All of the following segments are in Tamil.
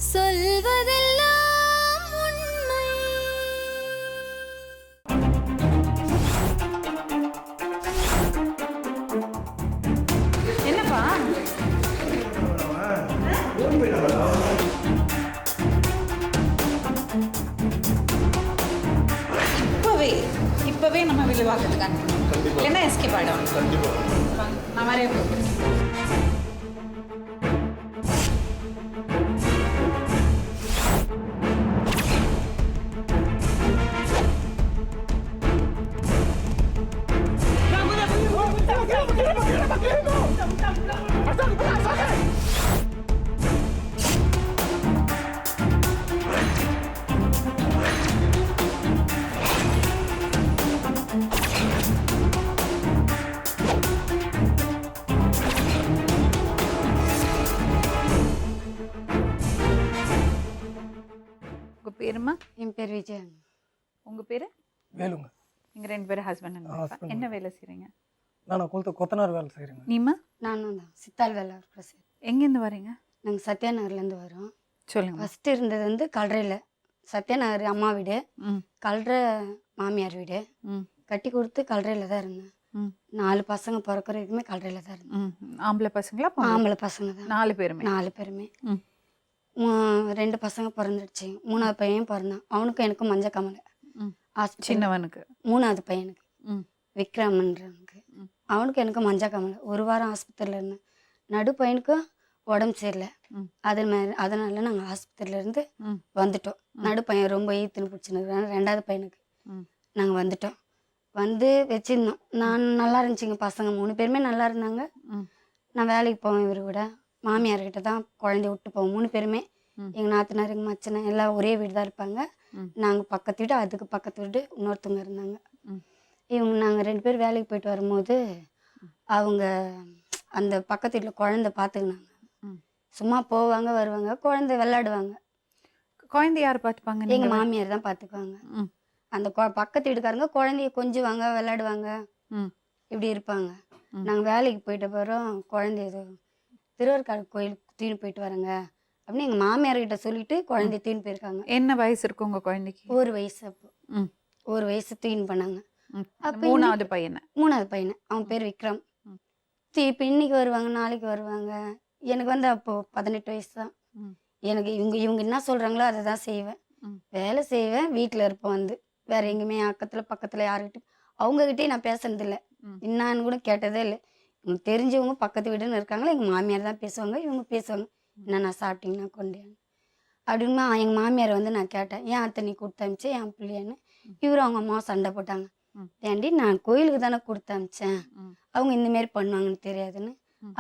சொல்வதெல்லாம் உண்மை. என்னப்பா இப்பவே நம்ம விழுவாக்கிறதுக்கான என்ன எஸ்கேப் ஆகிடும். நான் வரே பேருமா? என் பேர் விஜய். உங்க பேரு? வேலுங்க. நீங்க ரெண்டு பேரும் ஹஸ்பண்ட் அண்ட் என்ன வேலை செய்றீங்க? நான் கொத்தனார் வேலை செய்கிறேங்க. நீமா? நானும் தான் சித்தால் வேலை இருக்கிற சார். எங்கேருந்து வரீங்க? நாங்கள் சத்யாநகர்லேருந்து வரோம். சொல்லுங்க. ஃபஸ்ட்டு இருந்தது வந்து கல்றையில். சத்யாநகர் அம்மா வீடு, கல்றை மாமியார் வீடு. கட்டி கொடுத்து கல்றையில் தான் இருந்தேன். 4 பசங்க பிறக்கிற வரைக்குமே கல்றையில் தான் இருந்தேன். ஆம்பளை பசங்களா? ஆம்பளை பசங்க தான் 4 பேருமே. 4 பேருமே. 2 பசங்க பிறந்துடுச்சு. 3வது பையன் பிறந்தான். அவனுக்கும் எனக்கும் மஞ்சள் கமலை. சின்னவனுக்கு. 3வது பையனுக்கு விக்ரமன்றவனுக்கு அவனுக்கு எனக்கு மஞ்சள் கமலை. 1 வாரம் ஆஸ்பத்திரியில் இருந்தேன். நடு பையனுக்கும் உடம்பு சரியில்லை. அதனால நாங்கள் ஆஸ்பத்திரியிலேருந்து வந்துட்டோம். நடு பையன் ரொம்ப ஈத்துன்னு பிடிச்சின்னு 2வது பையனுக்கு நாங்கள் வந்துட்டோம். வந்து வச்சுருந்தோம். நான் நல்லா இருந்துச்சுங்க. பசங்க 3 பேருமே நல்லா இருந்தாங்க. நான் வேலைக்கு போவேன் இவர் கூட. மாமியார்கிட்ட தான் குழந்தைய விட்டு போவோம். 3 பேருமே. எங்கள் நாத்தனார், எங்கள் மச்சனை எல்லாம் ஒரே வீடு தான் இருப்பாங்க. நாங்கள் பக்கத்து வீடு, அதுக்கு பக்கத்து வீடு இன்னொருத்தவங்க இருந்தாங்க. இவங்க நாங்கள் 2 பேர் வேலைக்கு போயிட்டு வரும்போது அவங்க அந்த பக்கத்து வீட்டில் குழந்தை பார்த்துக்கினாங்க. சும்மா போவாங்க வருவாங்க, குழந்தை விளையாடுவாங்க. குழந்தை யார் பார்த்துப்பாங்க? எங்கள் மாமியார் தான் பார்த்துக்குவாங்க. அந்த பக்கத்து வீட்டுக்காரங்க குழந்தைய கொஞ்சுவாங்க, விளையாடுவாங்க, இப்படி இருப்பாங்க. நாங்கள் வேலைக்கு போயிட்ட பிறகு குழந்தைய திருவற்காடு கோயிலுக்கு தூக்கின்னு போயிட்டு வரேங்க அப்படின்னு எங்கள் மாமியார்கிட்ட சொல்லிட்டு குழந்தைய தூக்கின்னு போயிருக்காங்க. என்ன வயசு இருக்கும் உங்கள் குழந்தைக்கு? 1 வயசு. அப்போ 1 வயசு தூக்கின்னு பண்ணாங்க. அப்போ 3வது பையனை? 3வது பையனை. அவன் பேர் விக்ரம். இப்போ இன்னைக்கு வருவாங்க, நாளைக்கு வருவாங்க. எனக்கு வந்து அப்போது 18 வயசு தான். எனக்கு இவங்க என்ன சொல்கிறாங்களோ அதை தான் செய்வேன். வேலை செய்வேன், வீட்டில் இருப்பேன். வந்து வேற எங்கேயுமே பக்கத்தில் யாருக்கிட்ட அவங்ககிட்டயே நான் பேசுனதில்லை. என்னான்னு கூட கேட்டதே இல்லை. எனக்கு தெரிஞ்சவங்க பக்கத்து வீடுன்னு இருக்காங்களா, எங்கள் மாமியார் தான் பேசுவாங்க. இவங்க பேசுவாங்க, என்னென்ன சாப்பிட்டீங்கன்னா கொண்டேன்னு அப்படின்னா. எங்கள் மாமியார் வந்து நான் கேட்டேன், ஏன் அத்தை நீ கொடுத்து அமிச்சேன் என் பிள்ளையான்னு. இவரும் அவங்க அம்மா சண்டை போட்டாங்க. ஏண்டி நான் கோயிலுக்கு தானே கொடுத்து அமிச்சேன், அவங்க இந்தமாரி பண்ணுவாங்கன்னு தெரியாதுன்னு.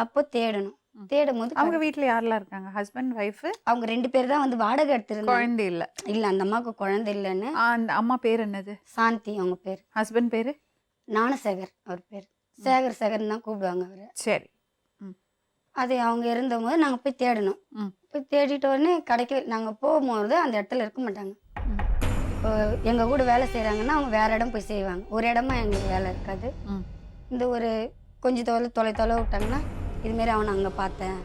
அப்போ தேடணும். தேடும் போது அவங்க வீட்டில் யாரெல்லாம் இருக்காங்க? Husband, wife? அவங்க 2 பேர் தான் வந்து வாடகை எடுத்துருந்தாங்க. குழந்தை இல்லை? இல்லை, அந்த அம்மாவுக்கு குழந்தை இல்லைன்னு. அந்த அம்மா பேர் என்னது? சாந்தி அவங்க பேர். ஹஸ்பண்ட் பேர்? ஞானசேகர் அவர் பேர். சேகர்னு தான் கூப்பிடுவாங்க அவரை. சரி. அது அவங்க இருந்தபோது நாங்கள் போய் தேடணும். போய் தேடிட்ட உடனே கிடைக்கவே. நாங்கள் போகும்போது அந்த இடத்துல இருக்க மாட்டாங்க. இப்போ எங்கள் கூட வேலை செய்கிறாங்கன்னா அவங்க வேறு இடம் போய் செய்வாங்க. ஒரு இடமா எங்களுக்கு வேலை இருக்காது. இந்த ஒரு கொஞ்சம் தொலை விட்டாங்கன்னா இதுமாரி அவனை அங்கே பார்த்தேன்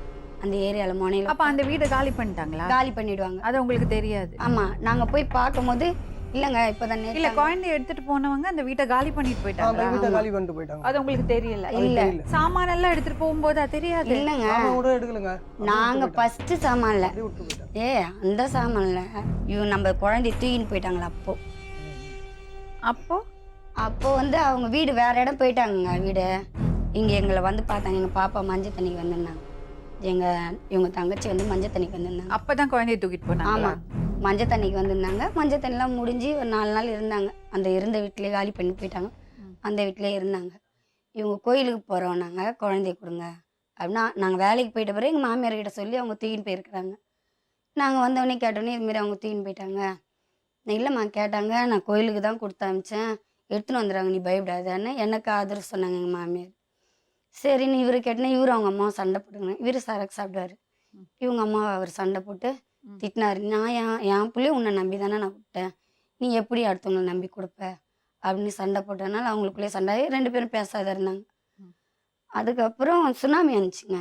அந்த ஏரியாவில் முனையில். அப்போ அந்த வீடை காலி பண்ணிட்டாங்களா? காலி பண்ணிவிடுவாங்க. அது உங்களுக்கு தெரியாது? ஆமாம், நாங்கள் போய் பார்க்கும்போது இல்லைங்க இப்போ தான். இல்லை, குழந்தைய எடுத்துட்டு போனவங்க அந்த வீட்டை காலி பண்ணிட்டு போயிட்டாங்க. வீட்டை காலி பண்ணிட்டு போயிட்டாங்க. அது உங்களுக்கு தெரியல? இல்லை, சாமானெல்லாம் எடுத்துட்டு போகும்போது அது தெரியாது? இல்லைங்க, எடுக்கலங்க. நாங்கள் ஃபஸ்ட்டு சாமான்ல அந்த சாமான்ல இவங்க நம்ம குழந்தைய தூக்கின்னு போயிட்டாங்களா. அப்போ வந்து அவங்க வீடு வேற இடம் போயிட்டாங்க. வீடு இங்கே எங்களை வந்து பார்த்தாங்க. எங்கள் பாப்பா மஞ்சள் தண்ணிக்கு வந்திருந்தாங்க. இவங்க தங்கச்சி வந்து மஞ்சள் தண்ணிக்கு வந்திருந்தாங்க. அப்போ தான் குழந்தைய தூக்கிட்டு போனாங்க? ஆமாம், மஞ்சள் தண்ணிக்கு வந்திருந்தாங்க. மஞ்சள் தண்ணிலாம் முடிஞ்சு ஒரு 4 நாள் இருந்தாங்க. அந்த இருந்த வீட்டிலே காலி பண்ணி போயிட்டாங்க. அந்த வீட்டிலே இருந்தாங்க. இவங்க கோயிலுக்கு போகிறோம், நாங்கள் குழந்தைய கொடுங்க அப்படின்னா. நாங்கள் வேலைக்கு போயிட்ட பிறகு எங்கள் மாமியார்கிட்ட சொல்லி அவங்க தூக்கின்னு போயிருக்கிறாங்க. நாங்கள் வந்தவொடனே கேட்டோடனே இதுமாரி அவங்க தூக்கின்னு போயிட்டாங்க. இல்லைம்மா கேட்டாங்க, நான் கோயிலுக்கு தான் கொடுத்து அமிச்சேன், எடுத்துன்னு வந்துடுறாங்க, நீ பயப்படாதான்னு எனக்கு ஆதரவு சொன்னாங்க எங்கள் மாமியார். சரின்னு இவரு கேட்டேன்னா இவரு அவங்க அம்மாவை சண்டை போட்டுக்கணும். இவரு சரக்கு சாப்பிடுவார். இவங்க அம்மாவை அவர் சண்டை போட்டு திட்டினார். நான் என் பிள்ளைய உன்னை நம்பி தானே நான் விட்டேன், நீ எப்படி அடுத்தவங்களை நம்பி கொடுப்ப அப்படின்னு சண்டை போட்டதுனால அவங்களுக்குள்ளே சண்டை. 2 பேரும் பேசாத இருந்தாங்க. அதுக்கப்புறம் சுனாமி வந்துச்சுங்க.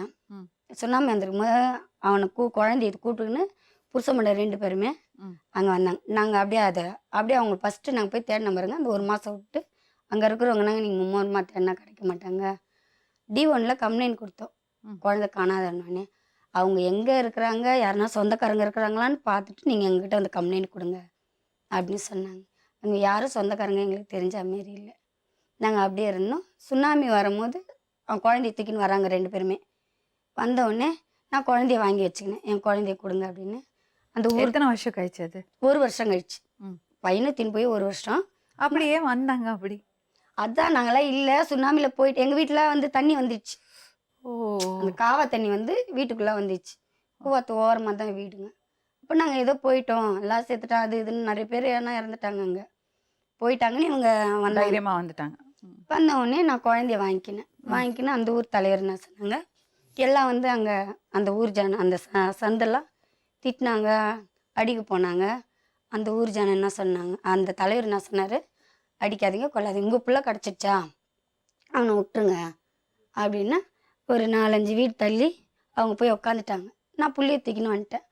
சுனாமி வந்துருக்கும் போது அவனை குழந்தைய கூட்டுக்குன்னு புருஷமண்ட 2 பேருமே ம். அங்கே வந்தாங்க. நாங்கள் அப்படியே அவங்க ஃபஸ்ட்டு நாங்கள் போய் தேடின பாருங்க. அந்த 1 மாதம் விட்டு அங்கே இருக்கிறவங்க நாங்கள் நீங்கள் மும்முரமா தேடினா கிடைக்க மாட்டாங்க. D1ல கம்ப்ளைண்ட் கொடுத்தோம். ம். குழந்தை காணாதன்னொடனே அவங்க எங்கே இருக்கிறாங்க, யாருன்னா சொந்தக்காரங்க இருக்கிறாங்களான்னு பார்த்துட்டு நீங்கள் எங்ககிட்ட வந்து கம்ப்ளைண்ட் கொடுங்க அப்படின்னு சொன்னாங்க. அங்கே யாரும் சொந்தக்காரங்க எங்களுக்கு தெரிஞ்ச மாரி இல்லை. நாங்கள் அப்படியே இருந்தோம். சுனாமி வரும்போது அவங்க குழந்தைய தூக்கின்னு வராங்க 2 பேருமே. வந்தவுடனே நான் குழந்தைய வாங்கி வச்சுக்கினேன். என் குழந்தைய கொடுங்க அப்படின்னு. அந்த ஊர் எத்தனை வருஷம் கழிச்சு அது? 1 வருஷம் கழிச்சு. ம். பையனை தின்னு போய் 1 வருஷம். அப்படியே வந்தாங்க அப்படி? அதான் நாங்களாம் இல்லை, சுனாமியில் போயிட்டு எங்கள் வீட்டில் வந்து தண்ணி வந்துடுச்சு. ஓ. அந்த காவா தண்ணி வந்து வீட்டுக்குள்ளே வந்துச்சு. கூவாத்து ஓரமாக தான் வீடுங்க. அப்போ நாங்கள் ஏதோ போயிட்டோம், எல்லாம் சேர்த்துட்டோம், அது இதுன்னு நிறைய பேர் ஏன்னா இறந்துட்டாங்க. அங்கே போயிட்டாங்கன்னு இவங்க வந்தாங்க. தைரியமா வந்துட்டாங்க. வந்தவுடனே நான் குழந்தைய வாங்கிக்கினேன். அந்த ஊர் தலைவர் என்ன சொன்னாங்க, எல்லாம் வந்து அங்கே அந்த ஊர் ஜனம் அந்த சந்தெல்லாம் திட்டினாங்க, அடிக்க போனாங்க. அந்த ஊர் ஜனம் என்ன சொன்னாங்க, அந்த தலைவர் என்ன சொன்னார், அடிக்காதீங்க கொள்ளாதீங்க, உங்கள் பிள்ளை கிடச்சிடுச்சா அவனை விட்டுருங்க அப்படின்னு ஒரு 4-5 வீடு தள்ளி அவங்க போய் உக்காந்துட்டாங்க. நான் புள்ளைய தூக்கின்னு வந்துட்டேன்.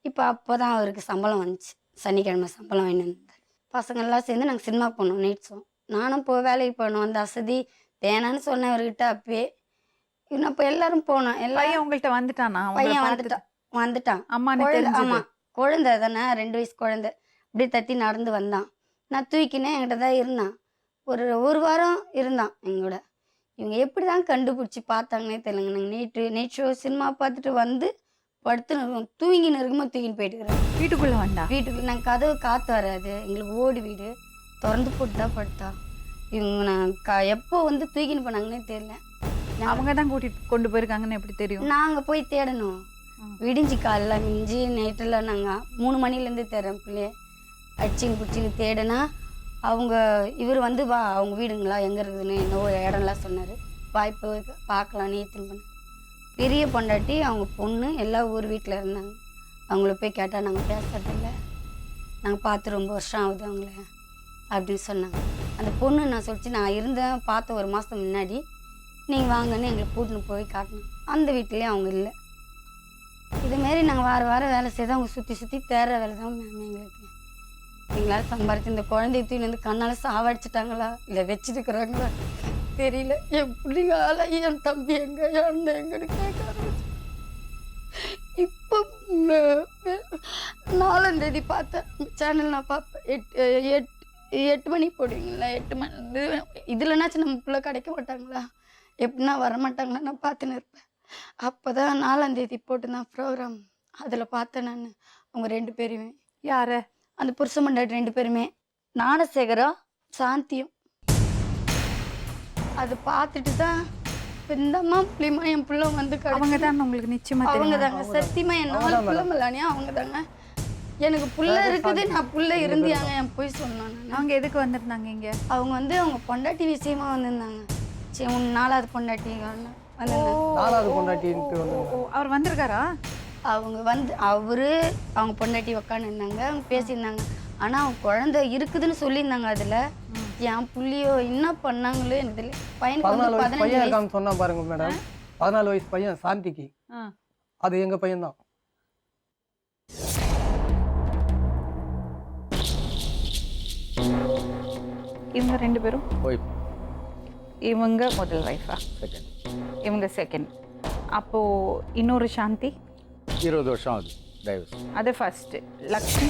இப்போ அப்போ தான் அவருக்கு சம்பளம் வந்துச்சு. சனிக்கிழமை சம்பளம் வாங்கிட்டு வந்தார். பசங்கள்லாம் சேர்ந்து நாங்கள் சினிமா போனோம் நைட் ஷோ. நானும் வேலைக்கு போனோம். அந்த அசதி வேணான்னு சொன்னேன் அவர்கிட்ட அப்பயே. இன்னும் இப்போ எல்லாரும் போனோம். பையன் உங்கள்கிட்ட வந்துட்டானா? பையன் வந்துட்டான். அம்மா ஆமாம், குழந்தை தானே, 2 வயசு குழந்தை. அப்படியே தத்தி நடந்து வந்தான். நான் தூக்கினேன், என்கிட்ட தான் இருந்தான். ஒரு வாரம் இருந்தான் எங்களோட. இவங்க எப்படி தான் கண்டுபிடிச்சி பார்த்தாங்கன்னே தெரியலங்க. நாங்கள் நைட் ஷோ சினிமா பார்த்துட்டு வந்து படுத்து தூங்கின்னு இருக்கும்போது தூக்கின்னு போயிட்டுக்கிறேன். வீட்டுக்குள்ள வந்தா? வீட்டுக்குள்ள நாங்கள் கதவு காற்று வராது, எங்களுக்கு ஓடி வீடு திறந்து போட்டு தான் படுத்தா. இவங்க நான் எப்போ வந்து தூக்கின்னு போனாங்கன்னே தெரியல. அவங்க தான் கூட்டிட்டு கொண்டு போயிருக்காங்கன்னு எப்படி தெரியும்? நாங்கள் போய் தேடணும். விடிஞ்சு காலைல மிஞ்சி நைட்டில் நாங்கள் 3 மணிலேருந்து தேடுறோம். பிள்ளைய அடிச்சின்னு பிடிச்சின்னு தேடினா அவங்க இவர் வந்து வா அவங்க வீடுங்களா எங்கே இருக்குதுன்னு என்னவோ இடம்லாம் சொன்னார். வாய்ப்பு பார்க்கலாம் நீத்துன்னு பண்ண பெரிய பொண்டாட்டி அவங்க பொண்ணு எல்லா ஊர் வீட்டில் இருந்தாங்க. அவங்கள போய் கேட்டால் நாங்கள் பேசுறதில்ல, நாங்கள் பார்த்து ரொம்ப வருஷம் ஆகுது அவங்கள அப்படின்னு சொன்னாங்க. அந்த பொண்ணு நான் சொல்லிச்சு, நான் இருந்தேன் பார்த்த 1 மாதம் முன்னாடி, நீங்கள் வாங்கன்னு எங்களை கூட்டின்னு போய் காட்டணும். அந்த வீட்டிலே அவங்க இல்லை. இதுமாரி நாங்கள் வாரம் வேலை செய்து அவங்க சுற்றி தேடுற வேலை தான் மேம் எங்களுக்கு. எங்களால் சம்பாரிச்சு இந்த குழந்தைய தூக்கி வந்து கண்ணால் சாவடிச்சிட்டாங்களா இல்லை வச்சுருக்குறாங்களா தெரியல. என் பிள்ளைங்களால என் தம்பி எங்கே என் அண்ணன் எங்கன்னு கேட்க ஆரம்பிச்சு. இப்போ 4ஆம் தேதி பார்த்தேன் சேனல். நான் பார்ப்பேன் 8 மணி போடுவீங்களா, 8 மணி இதுலனாச்சும் நம்ம பிள்ளை கிடைக்க மாட்டாங்களா, எப்படின்னா வரமாட்டாங்களா நான் பார்த்துன்னு இருப்பேன். அப்போ தான் 4ஆம் தேதி போட்டுதான் ப்ரோக்ராம். அதில் பார்த்தேன் நான் அவங்க 2 பேருமே. யாரு? அந்த புருஷன் பொண்டாட்டி 2 பேருமே, ஞானசேகரம் சாந்தியும். அது பார்த்துட்டு தான் இந்த அம்மா பிள்ளைமா என் பிள்ளை வந்து அவங்க தான் உங்களுக்கு நிச்சயமா அவங்க தாங்க சத்தியமா என் 4 பிள்ளை மில்லானியா அவங்க தாங்க. எனக்கு புள்ள இருக்குது, நான் புள்ள இருந்தியாங்க என் போய் சொன்னேன். அவங்க எதுக்கு வந்திருந்தாங்க இங்க? அவங்க வந்து அவங்க பொண்டாட்டி விஷயமா வந்திருந்தாங்க. சரி 4ஆவது பொண்டாட்டி வந்திருந்தாங்க. 4ஆவது பொண்டாட்டின்ட்டு வந்து அவர் வந்திருக்காரா? அவங்க வந்து அவங்க பொண்டாட்டி உக்காந்துருந்தாங்க, அவங்க பேசியிருந்தாங்க. ஆனால் அவங்க குழந்தை இருக்குதுன்னு சொல்லியிருந்தாங்க. அதில் என் புள்ளியோ என்ன பண்ணாங்களோ எனக்கு தெரியல. பையனுக்கு 14 வயசு 15 பையன் வயசு இருக்கான்னு சொன்னா பாருங்க மேடம். 14 வயசு பையன் சாந்திக்கு, அது எங்க பையன் தான். இவங்க 2 பேரும் ஒய்ஃப். இவங்க முதல் வைஃபா? செகண்ட். இவங்க செகண்ட். அப்போ இன்னொரு சாந்தி 20 வருஷம் ஆகுது டைவர்ஸ். அது ஃபர்ஸ்ட். லக்ஷ்மி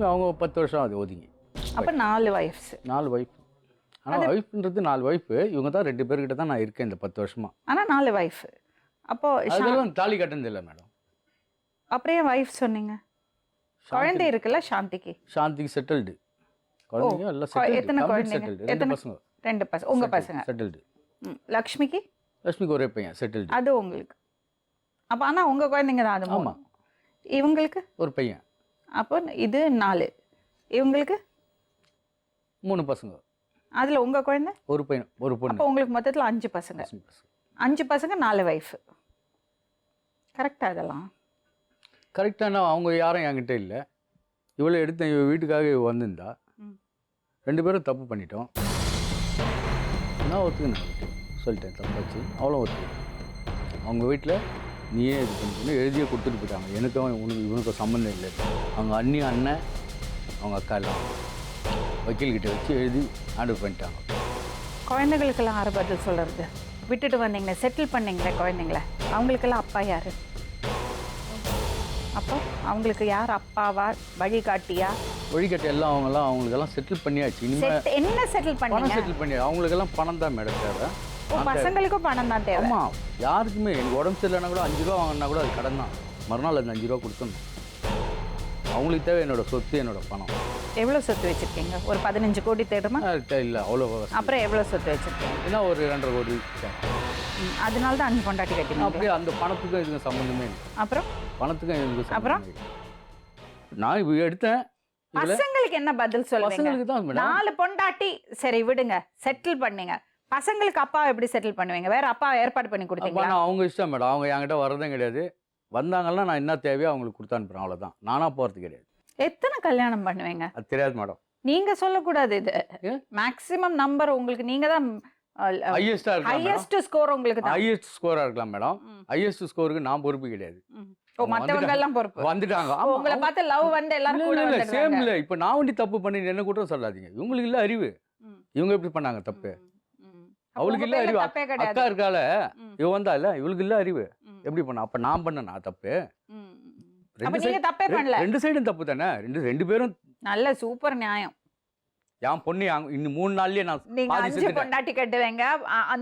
அவங்க 10 வருஷம் ஆகுது ஒதுங்கி. அப்போ 4 வைஃப்ஸ். 4 ஒய்ஃப். ஆனால் ஒய்ஃப்ன்றது 4 ஒய்ஃபு. இவங்க தான் 2 பேர்கிட்ட தான் நான் இருக்கேன் இந்த 10 வருஷமா. ஆனால் 4 வைஃப். அப்போ அதெல்லாம் தாலி கட்டினது இல்லை மேடம். அப்புறம் ஏன் வைஃப் சொன்னீங்க? குழந்தை இருக்குல்ல சாந்திக்கு? சாந்திக்கு செட்டில்டு. குழந்தைங்க எல்லாம் செட்டில்டு. எத்தனை குழந்தைங்க? 2 பசங்க. 2 பசங்க. உங்க பசங்க செட்டில்டு. லக்ஷ்மிக்கு? லக்ஷ்மிக்கு ஒரே பையன் செட்டில்டு. அது உங்களுக்கு. அப்போ ஆனால் உங்க குழந்தைங்க தான் அது? ஆமாம். இவங்களுக்கு ஒரு பையன். அப்போ இது 4. இவங்களுக்கு 3 பசங்க. அதுல உங்க குழந்தை? ஒரு பையன் ஒரு பொண்ணு. அப்போ உங்களுக்கு மொத்தத்தில் 5 பசங்க. 5 பசங்க 4 வைஃப். கரெக்டா? அதெல்லாம் கரெக்டான அவங்க யாரும் என்கிட்ட இல்லை. இவ்வளோ எடுத்து இவ வீட்டுக்காக வந்திருந்தா 2 பேரும் தப்பு பண்ணிட்டோம். நான் ஒத்துக்கினேன், சொல்லிட்டேன் தப்பாச்சு. அவ்வளோ ஒத்துக்கிட்டேன். அவங்க வீட்டில் நீயே இது பண்ணிக்கணும் எழுதியே கொடுத்துட்டு போயிட்டாங்க. எனக்கும் இவனுக்கும் சம்மந்தம் இல்லை. அவங்க அண்ணன் அவங்க அக்கா எல்லாம் வக்கீல்கிட்ட வச்சு எழுதி ஆர்டர் பண்ணிட்டாங்க. குழந்தைகளுக்கெல்லாம் யார் பதில் சொல்கிறது? விட்டுட்டு வந்தீங்களே, செட்டில் பண்ணீங்களே குழந்தைங்கள, அவங்களுக்கெல்லாம் அப்பா யார்? அப்போ அவங்களுக்கு யார் அப்பாவா, வழிகாட்டியா? வழிகாட்டி எல்லாம் அவங்களுக்கெல்லாம் செட்டில் பண்ணியாச்சு. இனிமேல் என்ன செட்டில் பணம் பண்ணீங்க? செட்டில் பண்ணி அவங்களுக்கெல்லாம் பணம் தான் மேடம் தேவை. பசங்களுக்கும் பணம் தான் தேவை. ஆமாம், யாருக்குமே எனக்கு உடம்பு சரியில்லைன்னா கூட 5 ரூபா வாங்கினா கூட அது கடன் தான். மறுநாள் அந்த 5 ரூபா கொடுத்துடணும். அவங்களுக்கு தேவை என்னோட சொத்து, என்னோட பணம். எவ்வளோ சொத்து வச்சுருக்கீங்க? ஒரு 15 கோடி தேடுமா? இல்லை, அவ்வளோ. அப்புறம் எவ்வளோ சொத்து வச்சுருக்கீங்க? ஏன்னா ஒரு 2.5 கோடி. அதனால தான் 5 பொண்டாட்டி கட்டினீங்க. அப்படியே அந்த பணத்துக்கும் இதுக்கு சம்மந்தமே இல்லை. அப்புறம் பணத்துக்கும் இதுக்கு அப்புறம் நான் இப்போ எடுத்தேன். பசங்களுக்கு என்ன பதில் சொல்லுவீங்க? பசங்களுக்கு தான் மேடம் 4 பொண்டாட்டி சரி விடுங்க, செட்டில் பண்ணீங்க. பசங்களுக்கு அப்பா எப்படி செட்டில் பண்ணுவீங்க? வேற அப்பா ஏற்பாடு பண்ணி கொடுத்தீங்களா? நான் அவங்க இஷ்டம் மேடம். அவங்க என்கிட்ட வர்றதும் கிடையாது. வந்தாங்கன்னா நான் என்ன தேவையோ அவங்களுக்கு கொடுத்து அனுப்புறேன், அவ்வளோதான். நானாக போகிறது கிடையாது. எத்தனை கல்யாணம் பண்ணுவீங்க? அது தெரியாது மேடம். நீங்க சொல்லக்கூடாது. இது மேக்ஸிமம் நம்பர் உங்களுக்கு, நீங்க தான் ஹையஸ்டா இருக்கு. ஹையஸ்ட் ஸ்கோர் உங்களுக்கு தான். ஹையஸ்ட் ஸ்கோரா இருக்கலாம் மேடம். ஹையஸ்ட் ஸ்கோருக்கு நான் பொறுப்பு கிடையாது. ஓ, மத்தவங்க எல்லாம் பொறுப்பு. வந்துட்டாங்க. உங்களை பார்த்து லவ் வந்து எல்லாரும் கூட இல்ல சேம் வந்துடுறாங்க. இல்ல. இப்போ நான் வண்டி தப்பு பண்ணி என்ன கூட சொல்லாதீங்க. இவங்களுக்கு இல்ல அறிவு. இவங்க எப்படி பண்ணாங்க தப்பு? அவளுக்கு இல்ல அறிவு. தப்பே கிடையாது. அக்கா இருக்கால, இவ வந்தா இல்ல, இவளுக்கு இல்ல அறிவு. எப்படி பண்ண? அப்ப நான் பண்ணனா தப்பு? அப்ப நீங்க தப்பே பண்ணல. ரெண்டு சைடும் தப்பு தானே. ரெண்டு பேரும் நல்ல சூப்பர் நியாயம். என் பொண்ணு இன்னும் 3 நாள்லயே நான் நீங்க பாதி 5 செத்துட்டேன். பொண்டாட்டி கட்டுவீங்க,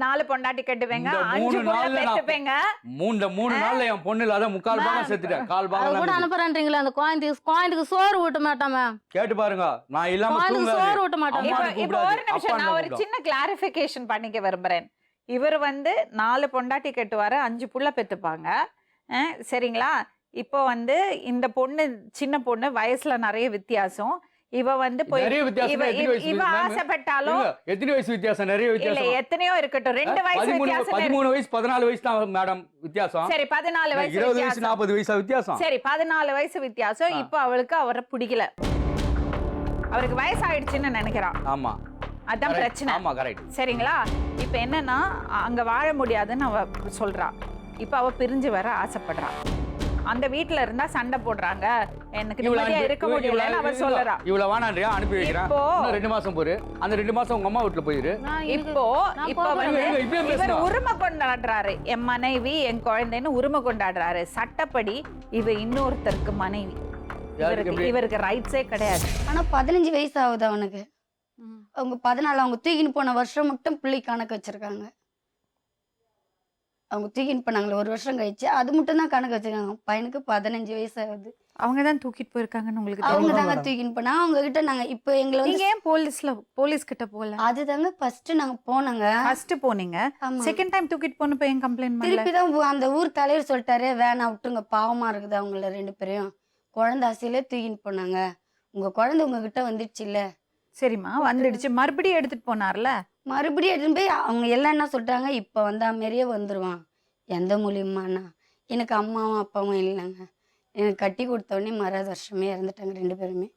4 பொண்டாட்டி கட்டுவீங்க, இந்த 5 3 புள்ள நாள்ல நான் பெத்துப்பீங்க. 3 நாள்ல என் பொண்ணு இல்லாத 3/4 பாகம் செத்துட்டேன். 1/4 அது கூட பாகம் அனுப்புறேன்றீங்களா? அந்த குழந்தைக்கு சோறு ஊட்ட மாட்டாமே. கேட்டு பாருங்க. நான் இல்லாம குழந்தைக்கு தூங்காது. சோறு ஊட்ட மாட்டாங்க. அம்மா இப்போ ஒரு நிமிஷம் அப்பா நான் ஒரு கூப்பிடாது. சின்ன கிளாரிஃபிகேஷன் பண்ணிக்க விரும்புறேன். இவர் வந்து 4 பொண்டாட்டி கட்டுவாரு, 5 புள்ள பெத்துப்பாங்க. சரிங்களா? இப்போ வந்து இந்த பொண்ணு சின்ன பொண்ணு, வயசுல நிறைய வித்தியாசம். இவ வந்து போய் நிறைய வித்தியாசம். எத்தனை வயசு இவ ஆசைப்பட்டாலும் எத்தனை வயசு வித்தியாசம்? நிறைய இல்ல, வித்தியாசம். எத்தனையோ இருக்கட்டும். 2 வயசு வித்தியாசம். 13 வயசு 14 வயசு தான் மேடம் வித்தியாசம். சரி, 14 வயசு 20 வயசு வித்தியாசம். 40 வயசு வித்தியாசம். சரி, 14 வயசு வித்தியாசம். இப்போ அவளுக்கு அவரை பிடிக்கல, அவருக்கு வயசாயிடுச்சுன்னு நினைக்கிறான். ஆமா, அதான் பிரச்சனை. ஆமா, கரெக்ட். சரிங்களா? இப்போ என்னன்னா, அங்க வாழ முடியாதுன்னு அவ சொல்றா. இப்போ அவ பிரிஞ்சு வர ஆசைப்படுறா. அந்த வீட்ல இருந்தா சண்டை போடுறாங்க, எனக்கு நிம்மதியா இருக்க முடியலன்னு அவ சொல்றா. இவ்வளவு வானான்றியா அனுப்பி வைக்கிறேன். இப்போ 2 மாசம் போரு. அந்த 2 மாசம் உங்க அம்மா வீட்டுல போயிரு. இப்போ வந்து இவர் உரிமை கொண்டாடுறாரு. என் மனைவி, என் குழந்தைன்னு உரிமை கொண்டாடுறாரு. சட்டப்படி இவ இன்னொருத்தருக்கு மனைவி. இவருக்கு ரைட்ஸே கிடையாது. ஆனா 15 வயசு ஆகுது அவனுக்கு. அவங்க 14, அவங்க தூக்கின்னு போன வருஷம் மட்டும் பிள்ளை கணக்கு வச்சிருக்காங்க. அவங்க தூக்கின்னு போனாங்களே 1 வருஷம் கழிச்சு, அது மட்டும் தான் கணக்கு வச்சிருக்காங்க. பையனுக்கு 15 வயசு ஆகுது. அவங்க தான் தூக்கிட்டு போயிருக்காங்கன்னு உங்களுக்கு அவங்க தெரியுமா? தாங்க தூக்கின்னு போனா. அவங்க கிட்ட நாங்க இப்போ எங்களை நீங்க ஏன் போலீஸ் கிட்ட போல? அதுதாங்க ஃபர்ஸ்ட் நாங்க போனாங்க. ஃபர்ஸ்ட் போனீங்க, ஆமா. செகண்ட் டைம் தூக்கிட்டு போன போய் ஏன் கம்ப்ளைண்ட் பண்ணல? திருப்பி தான் அந்த ஊர் தலைவர் சொல்லிட்டாரு, வேணாம் விட்டுருங்க, பாவமா இருக்குது அவங்கள 2 பேரையும். குழந்தை ஆசையில தூக்கின்னு போனாங்க. உங்க குழந்தை உங்ககிட்ட வந்துடுச்சு இல்ல? சரிம்மா, வந்துடுச்சு. மறுபடியும் எடுத்துட்டு போனார்ல? மறுபடியும் எடுத்துன்னு போய் அவங்க எல்லாம் என்ன சொல்லிட்டாங்க, இப்போ வந்தா மாரியே வந்துடுவான். எந்த மூலியமாண்ணா? எனக்கு அம்மாவும் அப்பாவும் இல்லைங்க. எனக்கு கட்டி கொடுத்தோடனே மறாத வருஷமே இறந்துட்டாங்க 2 பேருமே.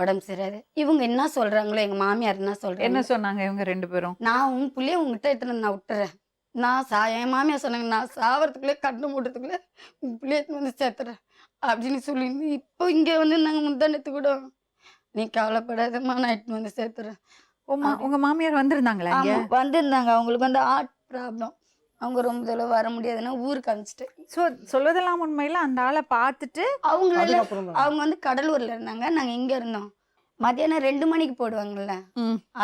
உடம்பு சரியாது. இவங்க என்ன சொல்றாங்களோ, எங்க மாமியார் என்ன சொல்றாங்க, என்ன சொன்னாங்க இவங்க 2 பேரும்? நான் உன் புள்ளைய உங்ககிட்ட எடுத்துன்னு நான் விட்டுறேன். நான் என் மாமியார் சொன்னாங்க, நான் சாவறதுக்குள்ளே கண்ணு மூட்டுறதுக்குள்ளே உன் பிள்ளைய வந்து சேர்த்துறேன் அப்படின்னு சொல்லியிருந்து. இப்போ இங்கே வந்து நாங்கள் முந்தானத்து கூட, நீ கவலைப்படாதம்மா, நான் எடுத்து வந்து சேர்த்துறேன். உங்க மாமியார் வந்திருந்தாங்களா இங்க? வந்திருந்தாங்க. அவங்களுக்கு வந்து ஹார்ட் ப்ராப்ளம். அவங்க ரொம்ப தூரம் வர முடியாதுன்னா ஊருக்கு அனுப்பிச்சிட்டு. சொல்வதெல்லாம் உண்மையில அந்த ஆளை பார்த்துட்டு அவங்க வந்து கடலூர்ல இருந்தாங்க, நாங்க இங்க இருந்தோம். மதியானம் 2 மணிக்கு போடுவாங்கல்ல,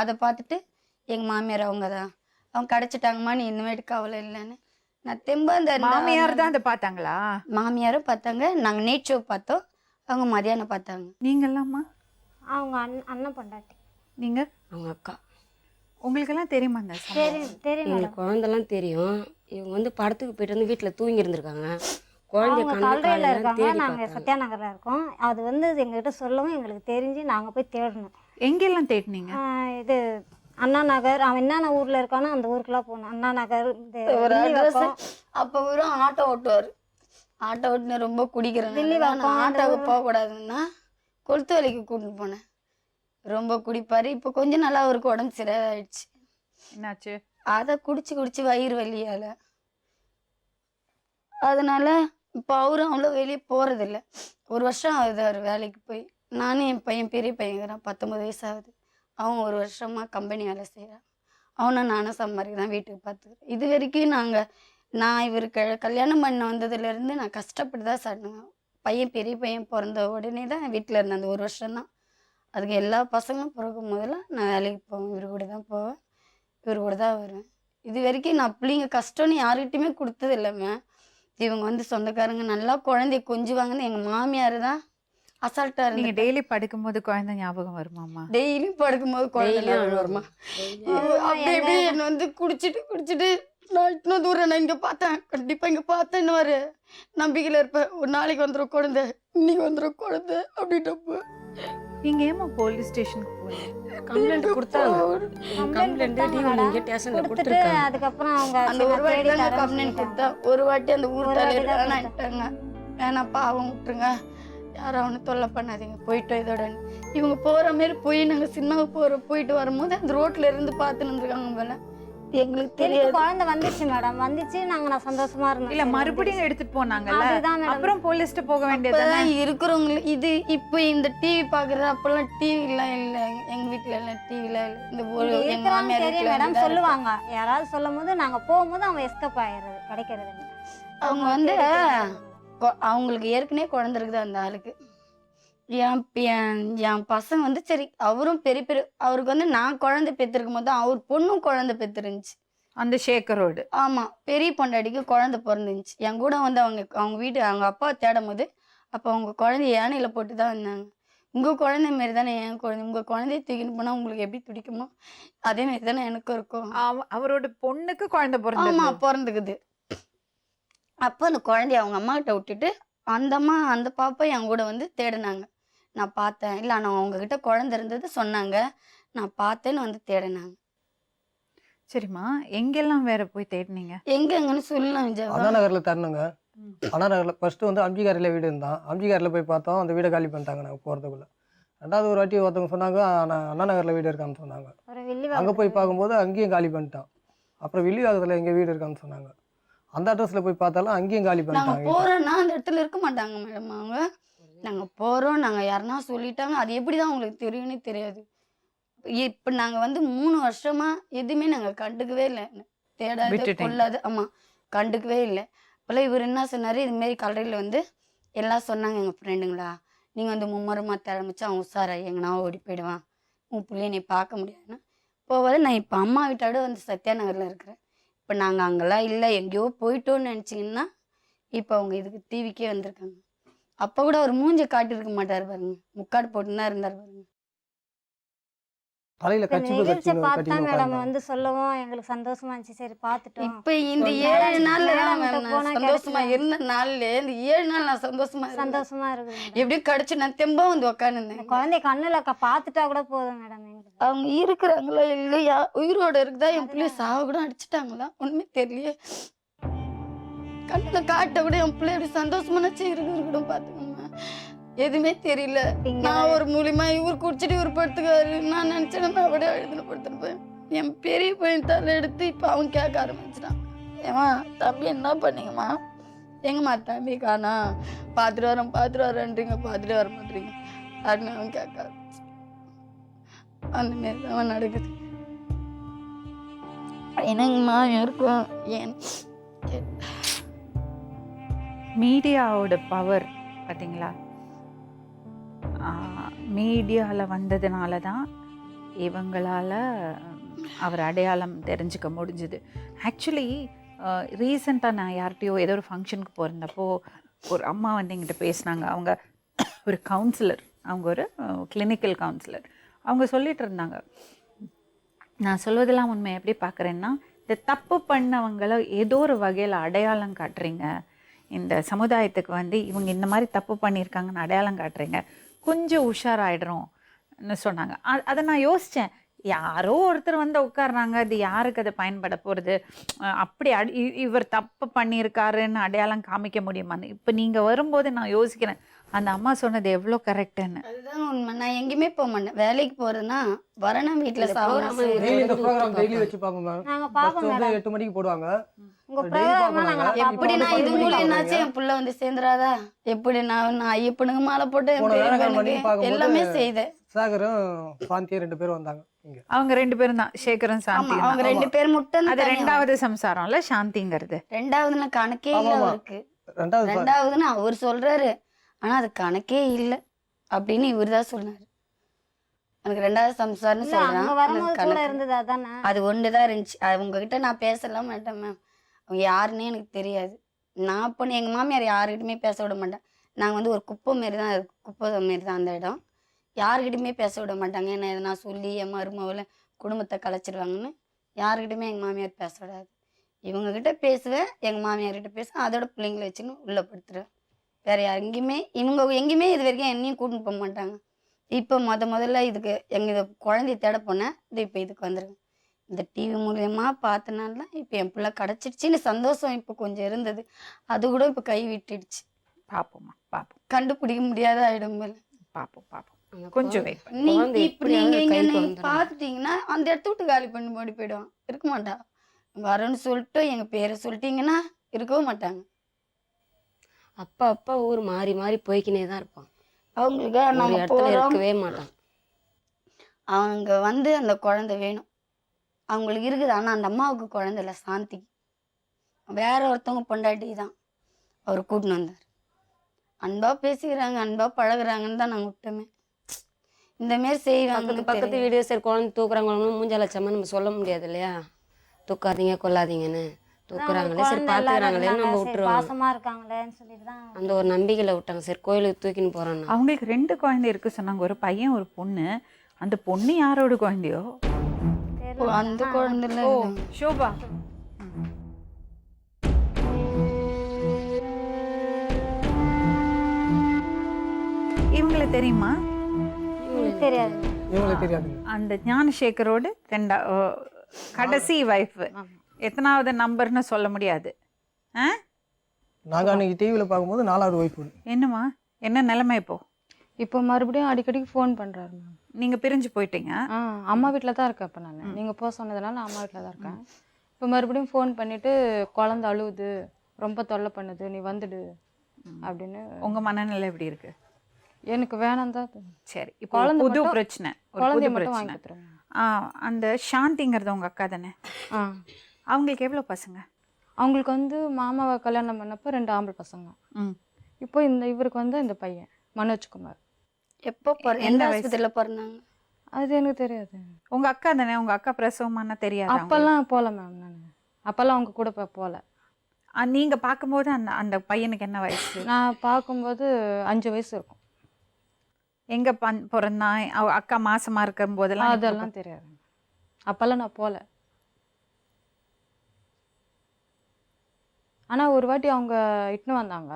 அதை பார்த்துட்டு எங்க மாமியார் அவங்க தான், அவங்க கிடைச்சிட்டாங்கம்மா, நீ இனிமேட்டு கவலை இல்லைன்னு. நான் தெம்பா இந்த மாமியார் தான் அதை பார்த்தாங்களா? மாமியாரும் பார்த்தாங்க. நாங்க நைட் ஷோ பார்த்தோம், அவங்க மதியானம் பார்த்தாங்க. நீங்க எல்லாமா? அவங்க அண்ணன் பொண்டாட்டி. நீங்க? அவங்க அக்கா. உங்களுக்கெல்லாம் தெரியுமா? அந்த தெரியும். எங்களுக்கு குழந்தைலாம் தெரியும். இவங்க வந்து படத்துக்கு போயிட்டு வந்து வீட்டில் தூங்கி இருந்திருக்காங்க. அவங்க கல்றையில் இருக்காங்க, நாங்கள் சத்யா நகரில் இருக்கோம். அது வந்து எங்ககிட்ட சொல்லவும் எங்களுக்கு தெரிஞ்சு நாங்கள் போய் தேடணும். எங்கெல்லாம் தேடினீங்க? இது அண்ணா நகர், அவன் என்னென்ன ஊரில் இருக்கானோ அந்த ஊருக்குலாம் போகணும். அண்ணா நகர் ஒரு அட்ரஸ். அப்போ வெறும் ஆட்டோ ஓட்டுவார். ஆட்டோ ஓட்டுன ரொம்ப குடிக்கிறேன், ஆட்டோவுக்கு போகக்கூடாதுன்னா கொளுத்து வேலைக்கு கூட்டிட்டு போனேன். ரொம்ப குடிப்பாரு. இப்போ கொஞ்சம் நல்லா அவருக்கு உடம்பு சரியாயிடுச்சு. என்னாச்சு? அதை குடிச்சு வயிறு வலியால, அதனால இப்போ அவரும் அவ்வளோ வெளியே போகிறதில்ல. 1 வருஷம் ஆகுது அவர் வேலைக்கு போய். நானும் என் பையன் பெரிய பையங்கிறான், 19 வயசு ஆகுது. அவன் 1 வருஷமாக கம்பெனி வேலை செய்கிறான். அவனும் நானும் சம்பாதிக்கிறேன், வீட்டுக்கு பார்த்துக்கிறேன். இது வரைக்கும் நான் இவருக்கு கல்யாணம் பண்ண வந்ததுலேருந்து நான் கஷ்டப்பட்டு தான் சாப்பிடுங்க. பெரிய பையன் பிறந்த உடனே தான் வீட்டில் இருந்தேன். அந்த 1 வருஷம் தான். அதுக்கு எல்லா பசங்களும் பிறக்கும் போதெல்லாம் நான் வேலைக்கு போவேன், இவர் கூட தான் போவேன், இவர் கூட தான் வருவேன். இது வரைக்கும் நான் பிள்ளைங்க கஷ்டம்னு யாருக்கிட்டையுமே கொடுத்தது இல்லைங்க. இவங்க வந்து சொந்தக்காரங்க நல்லா குழந்தைய கொஞ்சுவாங்கன்னு எங்கள் மாமியார் தான் அசால்ட்டாக நீங்க இருந்தீங்க. டெய்லி படுக்கும்போது குழந்தை ஞாபகம் வருமாம்மா? டெய்லியும் படுக்கும்போது குழந்தை டெய்லியும் வருமா? அப்படி இப்படி என்னை வந்து குடிச்சிட்டு நான் இன்னும் தூரம் நான் இங்கே பார்த்தேன், கண்டிப்பாக இங்கே பார்த்தேன்னு நம்பிக்கையில் இருப்பேன். ஒரு நாளைக்கு வந்துடும் குழந்தை, இன்னைக்கு வந்துடும் குழந்தை அப்படின்றப்போ நீங்க ஏமா போலீஸ் ஸ்டேஷனுக்கு போய் கம்ப்ளைண்ட் கொடுத்தாங்க. கம்ப்ளைண்ட் நீங்க ஸ்டேஷன்ல கொடுத்துட்டு கொடுத்துருக்காங்க. அதுக்கப்புறம் அவங்க அந்த ஒரு வாட்டி தாங்க கம்ப்ளைண்ட் கொடுத்தா. ஒரு வாட்டி அந்த ஊர் தலைவர் வேணான்ட்டாங்க. வேணாப்பா அவன் விட்டுருங்க, யாரும் அவனை தொல்லை பண்ணாதீங்க, போயிட்டோம் இதோட. இவங்க போகிற மாரி போய் நாங்கள் சினிமாவுக்கு போயிட்டு வரும்போது அந்த ரோட்டில் இருந்து பார்த்துன்னு இருந்திருக்காங்க போல. எங்களுக்கு தெரியாது. குழந்தை வந்துச்சு மேடம், வந்துச்சு நான் சந்தோஷமா இருந்தோம். இல்ல மறுபடியும் எடுத்துட்டு போனாங்கல்ல, அதுதான் மேடம். அப்புறம் போலீஸ்ட்ட போக வேண்டியதுதானே? அப்பதான் இருக்கிறவங்களுக்கு இது இப்போ இந்த டிவி பாக்குறது அப்பெல்லாம் டிவிலாம் இல்லை எங்க வீட்டுல எல்லாம் டிவிலாம் இல்லை. இந்த எங்க மாமியார் சரி வீட்டுல மேடம் வந்து சொல்லுவாங்க, யாராவது சொல்லும் போது நாங்க போகும்போது அவன் எஸ்கேப் ஆயிடுறது கிடைக்கிறது இல்லை. அவங்க வந்து அவங்களுக்கு ஏற்கனவே குழந்தை இருக்குது அந்த ஆளுக்கு. என் பசங்க வந்து சரி அவரும் பெரிய அவருக்கு வந்து நான் குழந்தை பெற்றிருக்கும் போது அவர் பொண்ணும் குழந்தை பெற்றிருந்துச்சு. அந்த சேகரோடு ஆமா, பெரிய பொண்டாட்டிக்கு குழந்தை பிறந்துச்சு. என் கூட வந்து அவங்க வீட்டு அவங்க அப்பா தேடும் போது அப்போ அவங்க குழந்தைய யானையில போட்டு தான் வந்தாங்க. உங்க குழந்தை மாரி தானே என் குழந்தை, உங்க குழந்தைய தூக்கிட்டு போனா உங்களுக்கு எப்படி துடிக்குமோ அதே மாதிரி தானே எனக்கும் இருக்கும். அவரோட பொண்ணுக்கு குழந்தை ஆமா பிறந்தது. பிறந்துக்குது. அப்போ அந்த குழந்தைய அவங்க அம்மா கிட்ட விட்டுட்டு அந்த பாப்பா என் கூட வந்து தேடினாங்க. நான் பார்த்தேன், இல்லை நான் அவங்கக்கிட்ட குழந்தை இருந்தது சொன்னாங்க, நான் பார்த்தேன்னு வந்து தேடினாங்க. சரிம்மா, எங்கெல்லாம் வேற போய் தேடினீங்க? எங்கன்னு சொல்லலாம். அண்ணா நகரில் தரணுங்க. அண்ணா நகரில் ஃபஸ்ட்டு வந்து அம்ஜிகாரில் வீடு இருந்தான். அம்ஜிகாரில் போய் பார்த்தோம், அந்த வீடை காலி பண்ணிட்டாங்க நாங்கள் போகிறதுக்குள்ள. ரெண்டாவது ஒரு வாட்டி ஒருத்தவங்க சொன்னாங்க அண்ணா நகரில் வீடு இருக்கான்னு சொன்னாங்க. அங்கே போய் பார்க்கும்போது அங்கேயும் காலி பண்ணிட்டான். அப்புறம் வில்லிவாக்கத்தில் எங்கே வீடு இருக்கான்னு சொன்னாங்க. அந்த அட்ரஸில் போய் பார்த்தாலும் அங்கேயும் காலி நாங்கள் பண்ணிட்டாங்க. போகிறோன்னா அந்த இடத்துல இருக்க மாட்டாங்க மேடம். அவங்க நாங்கள் போகிறோம், நாங்கள் யாருன்னா சொல்லிட்டாங்க, அது எப்படி தான் உங்களுக்கு தெரியும்னு தெரியாது. இப்போ நாங்கள் வந்து 3 வருஷமா எதுவுமே நாங்கள் கண்டுக்கவே இல்லை. தேடாது கொள்ளாது. ஆமாம், கண்டுக்கவே இல்லை. இப்போல்லாம் இவர் என்ன சொன்னார், இதுமாரி கல்லறையில் வந்து எல்லாம் சொன்னாங்க எங்கள் ஃப்ரெண்டுங்களா, நீங்கள் வந்து மும்மரமாக திறமிச்சு அவன் உஷாராய் எங்கன்னா ஓடி போயிடுவான், உன் பிள்ளைய நீ பார்க்க முடியாதுன்னா போவாது. நான் இப்போ அம்மா வீட்டோட வந்து சத்யா நகரில் இருக்கிறேன். இப்போ நாங்கள் அங்கெல்லாம் இல்லை, எங்கேயோ போயிட்டோன்னு நினச்சிங்கன்னா இப்போ அவங்க இதுக்கு டிவிக்கே வந்திருக்காங்க. அப்போ கூட அவர் மூஞ்சை காட்டியிருக்க மாட்டார் பாருங்க, முக்காடு போட்டுன்னு தான் இருந்தார் பாருங்க. தலையில் நிகழ்ச்சியை பார்த்தா மேடம் வந்து சொல்லவும் எங்களுக்கு சந்தோஷமா இருந்துச்சு. சரி பார்த்துட்டோம். இப்போ இந்த 7 நாள்ல சந்தோஷமா இருந்த நாள்ல இந்த 7 நாள் நான் சந்தோஷமா இருக்குது. எப்படி கடிச்சு நான் தெம்பா வந்து உட்காந்துருந்தேன். குழந்தை கண்ணுல பார்த்துட்டா கூட போதும் மேடம். எங்களுக்கு அவங்க இருக்கிறாங்களா இல்லையா, உயிரோட இருக்குதா, என் பிள்ளைய சாவ கூட அடிச்சுட்டாங்களா ஒண்ணுமே தெரியலையே. கண்ணுல காட்ட கூட என் பிள்ளை எப்படி சந்தோஷமா கூட பாத்துக்கோங்க, எதுவுமே தெரியல. நான் ஒரு மூலியமா இவர் குடிச்சிட்டு இவர் படுத்துக்காரு, நான் நினைச்சேன் நான் அப்படியே எழுதுன படுத்துருப்பேன். என் பெரிய பையன் தலை எடுத்து இப்போ அவன் கேட்க ஆரம்பிச்சிட்டான், ஏமா தம்பி என்ன பண்ணீங்கம்மா, எங்கம்மா தம்பி காணா, பார்த்துட்டு வரேன்றீங்க, பார்த்துட்டு வர மாட்டீங்க அப்படின்னு அவன் கேட்க ஆரம்பிச்சு. அந்த மாரி தான் நடக்குது. என்னங்கம்மா இருக்கும் ஏன் மீடியாவோட பவர் பார்த்தீங்களா? மீடியாவில் வந்ததுனால தான் இவங்களால் அவர் அடையாளம் தெரிஞ்சுக்க முடிஞ்சுது. ஆக்சுவலி ரீசெண்டாக நான் யார்கிட்டையோ ஏதோ ஒரு ஃபங்க்ஷனுக்கு போயிருந்தப்போ ஒரு அம்மா வந்து எங்கிட்ட பேசினாங்க. அவங்க ஒரு கவுன்சிலர், அவங்க ஒரு கிளினிக்கல் கவுன்சிலர். அவங்க சொல்லிட்டு இருந்தாங்க, நான் சொல்வதெல்லாம் உண்மை எப்படி பார்க்குறேன்னா, இந்த தப்பு பண்ணவங்களை ஏதோ ஒரு வகையில் அடையாளம் காட்டுறீங்க, இந்த சமுதாயத்துக்கு வந்து இவங்க இந்த மாதிரி தப்பு பண்ணியிருக்காங்கன்னு அடையாளம் காட்டுறீங்க, கொஞ்சம் உஷாராயிடுறோம்னு சொன்னாங்க. அதை நான் யோசித்தேன், யாரோ ஒருத்தர் வந்து உட்கார்றாங்க, அது யாருக்கு அதை பயன்பட போகிறது, அப்படி இவர் தப்பு பண்ணியிருக்காருன்னு அடையாளம் காமிக்க முடியுமான்னு இப்போ நீங்கள் வரும்போது நான் யோசிக்கிறேன், அந்த அம்மா சொன்னது எவ்வளோ கரெக்டுன்னு. அதுதான் உண்மை. நான் எங்கேயுமே போக மாட்டேன். வேலைக்கு போறேன்னா வரேன்னா வீட்டில் சாப்பிடாம டெய்லி இந்த ப்ரோக்ராம் டெய்லி வச்சு பார்ப்போம் மேம். நாங்கள் ஃபர்ஸ்ட் பார்ப்போம் வந்து மேடம். 8 மணிக்கு போடுவாங்க. உங்கள் டெய்லி ப்ரோக்ராம் பார்ப்போம் நாங்கள் நாங்கள். எப்படி நான் இது மூலம் என்னாச்சு என் புள்ள வந்து சேர்ந்துராதா? எப்படி நான் ஐயப்பனுக்கு மாலை போட்டு என் போன வேலைக்கார பெரியப்பனுக்கு மணிக்கு பார்க்கும்போது எல்லாமே செய்தேன். சாகரும் சாந்தியும் 2 பேரும் வந்தாங்க இங்க. அவங்க 2 பேரும் தான், சேகரும் ஆமா சாந்தி. அவங்க 2 பேர் மட்டும் அது 2வது சம்சாரம்ல சாந்திங்கிறது. 2வதுல கணக்கே இல்ல ஆமா. அவருக்கு. ரெண்டாவது 2வதுன்னு அவர் சொல்றாரு, ஆனா அது கணக்கே இல்லை அப்படின்னு இவர்தான் சொன்னாரு. எனக்கு 2வது சம்சாரம்னு இல்லை அங்கே சொல்றான். வரும்போது எனக்கு கூட கணக்கு இருந்தது அதானே. அது ஒண்ணுதான் இருந்துச்சு. அவங்க கிட்ட நான் பேசலாம் மாட்டேன் மேம். அவங்க யாருன்னே எனக்கு தெரியாது. நான் அப்போ எங்க மாமியார் யாருக்கிட்டுமே பேச விட மாட்டேன். நாங்கள் வந்து ஒரு குப்பை மாரி தான் இருக்கு, குப்பை மாரி தான் அந்த இடம். யாருக்கிட்டையுமே பேச விட மாட்டாங்க. என்ன எதனா சொல்லி என் மருமகளை குடும்பத்தை கலைச்சிடுவாங்கன்னு யாருக்கிட்டையுமே எங்கள் மாமியார் பேச விடாது. இவங்ககிட்ட பேசுவேன், எங்கள் மாமியார்கிட்ட பேசுவேன், அதோட பிள்ளைங்களை வச்சுன்னு உள்ளே படுத்துருவேன். வேற எங்கேயுமே இவங்க எங்கேயுமே இது வரைக்கும் என்னையும் கூட்டின்னு போக மாட்டாங்க. இப்போ முதல்ல இதுக்கு எங்கள் குழந்தைய தேட போனேன். இது இப்போ இதுக்கு வந்துருக்கேன். இந்த டிவி மூலியமாக பார்த்தனால தான் இப்போ என் பிள்ளை கிடச்சிடுச்சின்னு சந்தோஷம் இப்போ கொஞ்சம் இருந்தது. அது கூட இப்போ கை விட்டுடுச்சு. பாப்போம்மா, பாப்போம், கண்டுபிடிக்க முடியாத ஆயிடும் போல. பாப்போம், பாப்போம். கொஞ்சம் வெயிட் பண்ணு. நீங்க இப்ப நீங்க இங்க பாத்துட்டீங்கன்னா அந்த இடத்த விட்டு காலி பண்ணி ஓடி போயிடுவான். இருக்க மாட்டா. வரேன்னு சொல்லிட்டு எங்க பேரை சொல்லிட்டீங்கன்னா இருக்கவும் மாட்டாங்க. அப்பா அப்பா ஊர் மாறி மாறி போய்க்கினே தான் இருப்பான். அவங்களுக்கு ஒரு நம்ம இடத்துல போறோம், இருக்கவே மாட்டான். அவங்க வந்து அந்த குழந்தை வேணும் அவங்களுக்கு இருக்குது. ஆனா அந்த அம்மாவுக்கு குழந்தை இல்லை, சாந்திக்கு. வேற ஒருத்தவங்க பொண்டாட்டி தான் அவர் கூட்டின்னு வந்தார். அன்பா பேசிக்கிறாங்க, அன்பா பழகுறாங்கன்னு தான் நாங்கள் விட்டோமே. இந்த மாரி செய்வாங்க. பக்கத்து வீடியோ சரி குழந்தை தூக்குறாங்க மூஞ்சா லட்சமா நம்ம சொல்ல முடியாது இல்லையா? தூக்காதீங்க கொல்லாதீங்கன்னு தூக்குறாங்களே சரி பாத்துக்கிறாங்களே நம்ம விட்டுருவோம். பாசமா இருக்காங்களேன்னு சொல்லிட்டு தான் அந்த ஒரு நம்பிக்கையில விட்டாங்க. சரி கோயிலுக்கு தூக்கின்னு போறான்னு. அவங்களுக்கு 2 குழந்தை இருக்கு சொன்னாங்க, ஒரு பையன் ஒரு பொண்ணு. அந்த பொண்ணு யாரோட குழந்தையோ? அந்த குழந்தைல ஓ, ஷோபா. இவங்களை தெரியுமா? தெரியாது. இவங்களுக்கு தெரியாதுங்க. அந்த ஞானசேகரோடு கடைசி வைஃப். எத்தனாவது நம்பர்னு சொல்ல முடியாது. நாங்கள் அன்னைக்கு டிவியில் பார்க்கும்போது 4வது ஒய்ஃப். என்னம்மா, என்ன நிலைமை இப்போ? இப்போ மறுபடியும் அடிக்கடிக்கு ஃபோன் பண்ணுறாரு மேம். நீங்கள் பிரிஞ்சு போயிட்டீங்க. அம்மா வீட்டில் தான் இருக்கேன் இப்போ நான். நீங்கள் போக சொன்னதுனால நான் அம்மா வீட்டில் தான் இருக்கேன். இப்போ மறுபடியும் ஃபோன் பண்ணிவிட்டு குழந்தை அழுவுது, ரொம்ப தொல்லை பண்ணுது, நீ வந்துடு அப்படின்னு. உங்கள் மனநிலை எப்படி இருக்கு? எனக்கு வேணாம் தான். சரி, இப்போ புது பிரச்சனை, ஒரு குழந்தைய புது மட்டும் வாங்கி பிரச்சனை. கொடுத்துருங்க. அந்த சாந்திங்கிறது உங்கள் அக்கா தானே? அவங்களுக்கு எவ்வளோ பசங்க? அவங்களுக்கு வந்து மாமாவை கல்யாணம் பண்ணப்போ 2 ஆம்பளை பசங்க. இப்போ இவருக்கு வந்து இந்த பையன் மனோஜ்குமார். எப்போ எந்த ஆஸ்பத்திரியில் பிறந்தாங்க அது எனக்கு தெரியாது. உங்கள் அக்கா தானே? உங்கள் அக்கா பிரசவமான தெரியாது? அப்போல்லாம் போகல மேம். நான் அப்போல்லாம் அவங்க கூட போகல. நீங்கள் பார்க்கும்போது அந்த பையனுக்கு என்ன வயசு? நான் பார்க்கும்போது 5 வயசு இருக்கும். எங்கே பிறந்தான்? அக்கா மாசமா இருக்கும் போதெல்லாம் அதெல்லாம் தெரியாது. அப்போல்லாம் நான் போகல. ஆனால் ஒரு வாட்டி அவங்க இட்டுன்னு வந்தாங்க.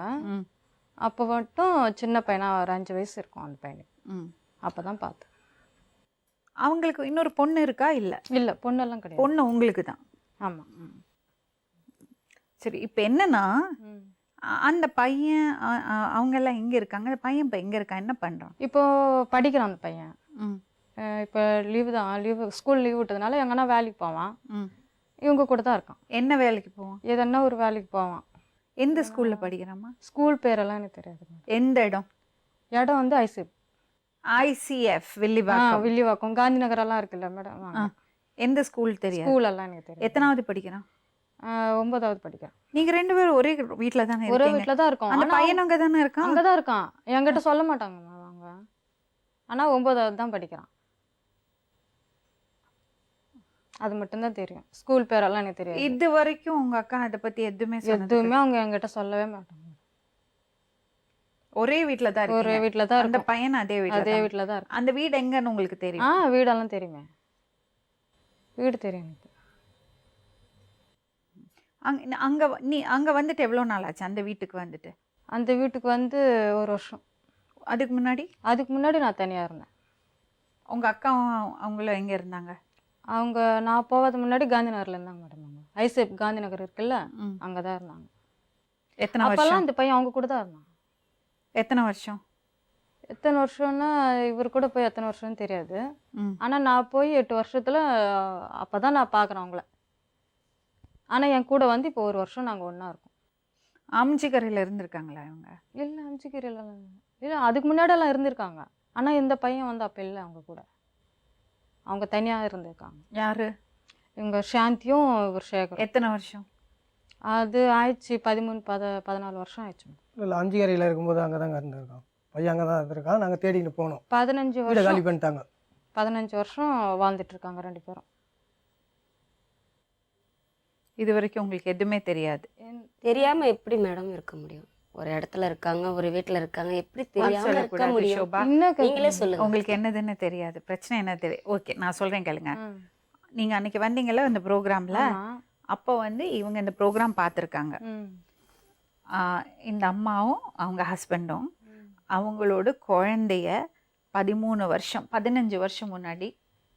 அப்போ மட்டும் சின்ன பையனா ஒரு 5 வயசு இருக்கும் அந்த பையனுக்கு. அப்போ தான் பார்த்தேன். அவங்களுக்கு இன்னொரு பொண்ணு இருக்கா? இல்லை இல்லை, பொண்ணெல்லாம் கிடையாது. பொண்ணு உங்களுக்கு தான். ஆமாம். சரி, இப்போ என்னன்னா அந்த பையன் அவங்கெல்லாம் எங்கே இருக்காங்க? அந்த பையன் இப்போ எங்கே இருக்கான், என்ன பண்ணுறான்? இப்போ படிக்கிறான் அந்த பையன். இப்போ லீவு தான், ஸ்கூல் லீவ் விட்டதுனால எங்கன்னா வேலைக்கு போவான். இவங்க கூட தான் இருக்கான். என்ன வேலைக்கு போவான்? எதனா ஒரு வேலைக்கு போவான். எந்த ஸ்கூலில் படிக்கிறாமா? ஸ்கூல் பேரெல்லாம் எனக்கு தெரியாது. எந்த இடம்? இடம் வந்து ஐசிஎஃப் வில்லிவாக்கம். வில்லிவாக்கம் காந்தி நகரெல்லாம் இருக்குல்ல மேடம். எந்த ஸ்கூல் தெரியும்? ஸ்கூலெல்லாம் எனக்கு தெரியும். எத்தனாவது படிக்கிறான்? 9வது படிக்கிறான். நீங்கள் 2 பேரும் ஒரே வீட்டில் தானே? ஒரே வீட்டில் தான் இருக்கோம். அந்த பையன் அங்கே தானே இருக்கான்? அங்கே தான் இருக்கான். என்கிட்ட சொல்ல மாட்டாங்க அவங்க. ஆனால் 9வது தான் படிக்கிறான். அது மட்டும்தான் தெரியும். ஸ்கூல் பேரெல்லாம் எனக்கு தெரியாது. இது வரைக்கும் உங்கள் அக்கா அதை பற்றி எதுவுமே அவங்க என்கிட்ட சொல்லவே மாட்டாங்க. ஒரே வீட்டில் தான் ஒரே வீட்டில் தான் அந்த பையன் அதே வீட்டில் தான் இருக்கு. அந்த வீடு எங்கன்னு உங்களுக்கு தெரியும்? வீடெல்லாம் தெரியுமே. வீடு தெரியும் எனக்கு. அங்கே வந்துட்டு எவ்வளோ நாள் ஆச்சு அந்த வீட்டுக்கு வந்துட்டு? அந்த வீட்டுக்கு வந்து 1 வருஷம். அதுக்கு முன்னாடி நான் தனியாக இருந்தேன். உங்கள் அக்காவும் அவங்களும் எங்கே இருந்தாங்க? அவங்க நான் போகாத முன்னாடி காந்தி நகரில் இருந்தாங்க மேடம். அவங்க ஐசேப் காந்தி நகர் இருக்குல்ல, அங்கே தான் இருந்தாங்க. எத்தனை வருஷம்? அப்போல்லாம் இந்த பையன் அவங்க கூட தான் இருந்தான். எத்தனை வருஷம்? எத்தனை வருஷம்னா இவர் கூட போய் எத்தனை வருஷம்னு தெரியாது. ம். ஆனால் நான் போய் 8 வருஷத்தில் அப்போ தான் நான் பார்க்குறேன் அவங்கள. ஆனால் என் கூட வந்து இப்போ 1 வருஷம் நாங்கள் ஒன்றா இருக்கோம். அம்ஜிக்கரையில் இருந்திருக்காங்களா இவங்க? இல்லை அம்ஜிக்கரையிலலாம் இல்லை, அதுக்கு முன்னாடியெல்லாம் இருந்திருக்காங்க. ஆனால் இந்த பையன் வந்து அப்போ இல்லை அவங்க கூட, அவங்க தனியாக இருந்திருக்காங்க. யாரு? இவங்க சாந்தியும் இவர் சேகர். எத்தனை வருஷம்? அது ஆயிடுச்சு 14 வருஷம் ஆயிடுச்சு. இல்லை அஞ்சுக்கரையில் இருக்கும்போது அங்கே தாங்க இருந்திருக்கோம். பையன் அங்கே தான் இருந்திருக்கான். நாங்கள் தேடிட்டு போனோம். 15 வீடை காலி வருஷம் பண்ணிட்டாங்க. 15 வருஷம் வாழ்ந்துட்டு இருக்காங்க 2 பேரும். இது வரைக்கும் உங்களுக்கு எதுவுமே தெரியாது? தெரியாம எப்படி மேடம் இருக்க முடியும்? ஒரு இடத்துல இருக்காங்க, ஒரு வீட்டுல இருக்காங்க, எப்படி தெரியாம இருக்க சொல்லக்கூடாது முடியும்? ஷோபா. நீங்களே சொல்லுங்க. உங்களுக்கு என்னதுன்னு தெரியாது, பிரச்சனை என்ன தெரியும். ஓகே, நான் சொல்றேன் கேளுங்க. ம். நீங்க அன்னைக்கு வந்தீங்கல்ல இந்த ப்ரோக்ராம்ல, ஆமா. அப்போ வந்து இவங்க இந்த ப்ரோக்ராம் பார்த்துருக்காங்க. ம். இந்த அம்மாவும் அவங்க ஹஸ்பண்டும் அவங்களோட குழந்தைய 13 வருஷம் 15 வருஷம் முன்னாடி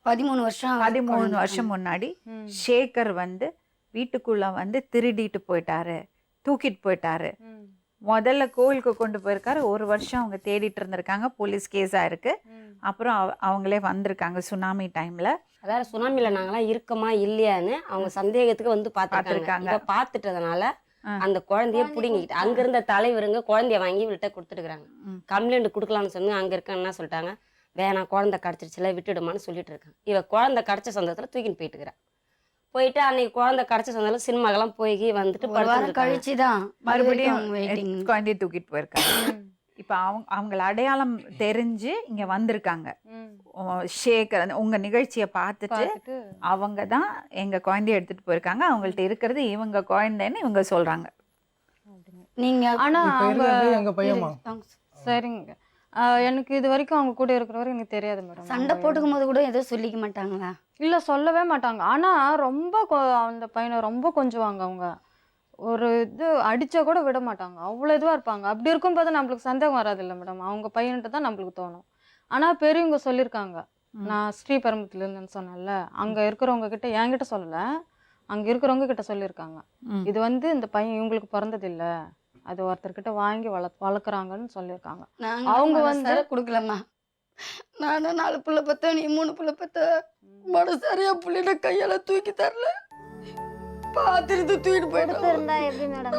13 வருஷம் 13 வருஷம் முன்னாடி ம். சேகர் வந்து வீட்டுக்குள்ள வந்து திருடிட்டு போயிட்டாரு, தூக்கிட்டு போயிட்டாரு. ம். முதல்ல கோவிலுக்கு கொண்டு போயிருக்காரு. 1 வருஷம் அவங்க தேடிட்டு இருந்திருக்காங்க. போலீஸ் கேஸா இருக்கு. ம். அப்புறம் அவங்களே வந்திருக்காங்க சுனாமி டைம்ல. அதாவது சுனாமில நாங்களாம் இருக்கமா இல்லையான்னு அவங்க சந்தேகத்துக்கு வந்து பார்த்திருக்காங்க. பார்த்துருக்காங்க. பார்த்துட்டதுனால ஆ. அந்த குழந்தைய பிடிங்கிட்டு அங்க இருந்த தலைவருங்க குழந்தைய வாங்கி இவள்கிட்ட கொடுத்துருக்காங்க. ம். கம்ப்ளைண்ட் கொடுக்கலாம்னு சொன்னா அங்க இருக்க என்ன சொல்லிட்டாங்க, வேணாம் குழந்தை கிடச்சிருச்சுல விட்டுடுமான்னு சொல்லிட்டு இருக்காங்க. இவ குழந்தை கிடச்ச சொந்தத்துல தூக்கின்னு போயிட்டுக்கிறா. போயிட்டு அன்னைக்கு குழந்தை கிடச்ச சொந்தத்துல சினிமாக்கெல்லாம் போய் வந்துட்டு ஒரு வாரம் கழிச்சு தான் மறுபடியும் வெயிட்டிங். குழந்தைய தூக்கிட்டு போயிருக்காங்க. இப்ப அவங்கள அடையாளம் தெரிஞ்சு இங்க வந்திருக்காங்க. ம். சேகர் உங்க நிகழ்ச்சியை பார்த்துட்டு பார்த்துட்டு அவங்க தான் எங்க குழந்தைய எடுத்துட்டு போயிருக்காங்க, அவங்கள்ட்ட இருக்கிறது இவங்க குழந்தைன்னு இவங்க சொல்றாங்க. நீங்க ஆனா இப்போ அவங்க இருக்கிறது எங்கள் பையன்மா. சரிங்க. எனக்கு இது வரைக்கும் அவங்க கூட இருக்கிறவரை எனக்கு தெரியாது மேடம். சண்டை போட்டுக்கும் போது கூட எதுவும் சொல்லிக்க மாட்டாங்களா? இல்லை சொல்லவே மாட்டாங்க. ஆனால் ரொம்ப அந்த பையனை ரொம்ப கொஞ்சுவாங்க அவங்க. ஒரு இது அடித்தா கூட விட மாட்டாங்க, அவ்வளோ இதுவாக இருப்பாங்க. அப்படி இருக்கும்போது நம்மளுக்கு சந்தேகம் வராது இல்லை மேடம், அவங்க பையன்ட்டு தான் நம்மளுக்கு தோணும். ஆனால் பெரியவங்க சொல்லியிருக்காங்க. நான் ஸ்ரீபெரும்புத்துல இருந்தேன்னு சொன்னேன்ல, அங்கே இருக்கிறவங்க கிட்ட என்கிட்ட சொல்லலை, அங்கே இருக்கிறவங்க கிட்ட சொல்லியிருக்காங்க. ம். இது வந்து இந்த பையன் இவங்களுக்கு பிறந்தது இல்லை, அது ஒருத்தர்கிட்ட வாங்கி வளர்க்குறாங்கன்னு சொல்லியிருக்காங்க. நாங்க அவங்க அவங்க வந்து- வந்து கொடுக்கலம்மா. நானும் 4 புள்ள பெத்த, நீ 3 புள்ள பெத்த. மனசரியா புள்ளிட கையால தூக்கி தரல, பாத்திரத்தை தூக்கிட்டு போயிட்டு கொடுத்துருந்தா எப்படி மேடம்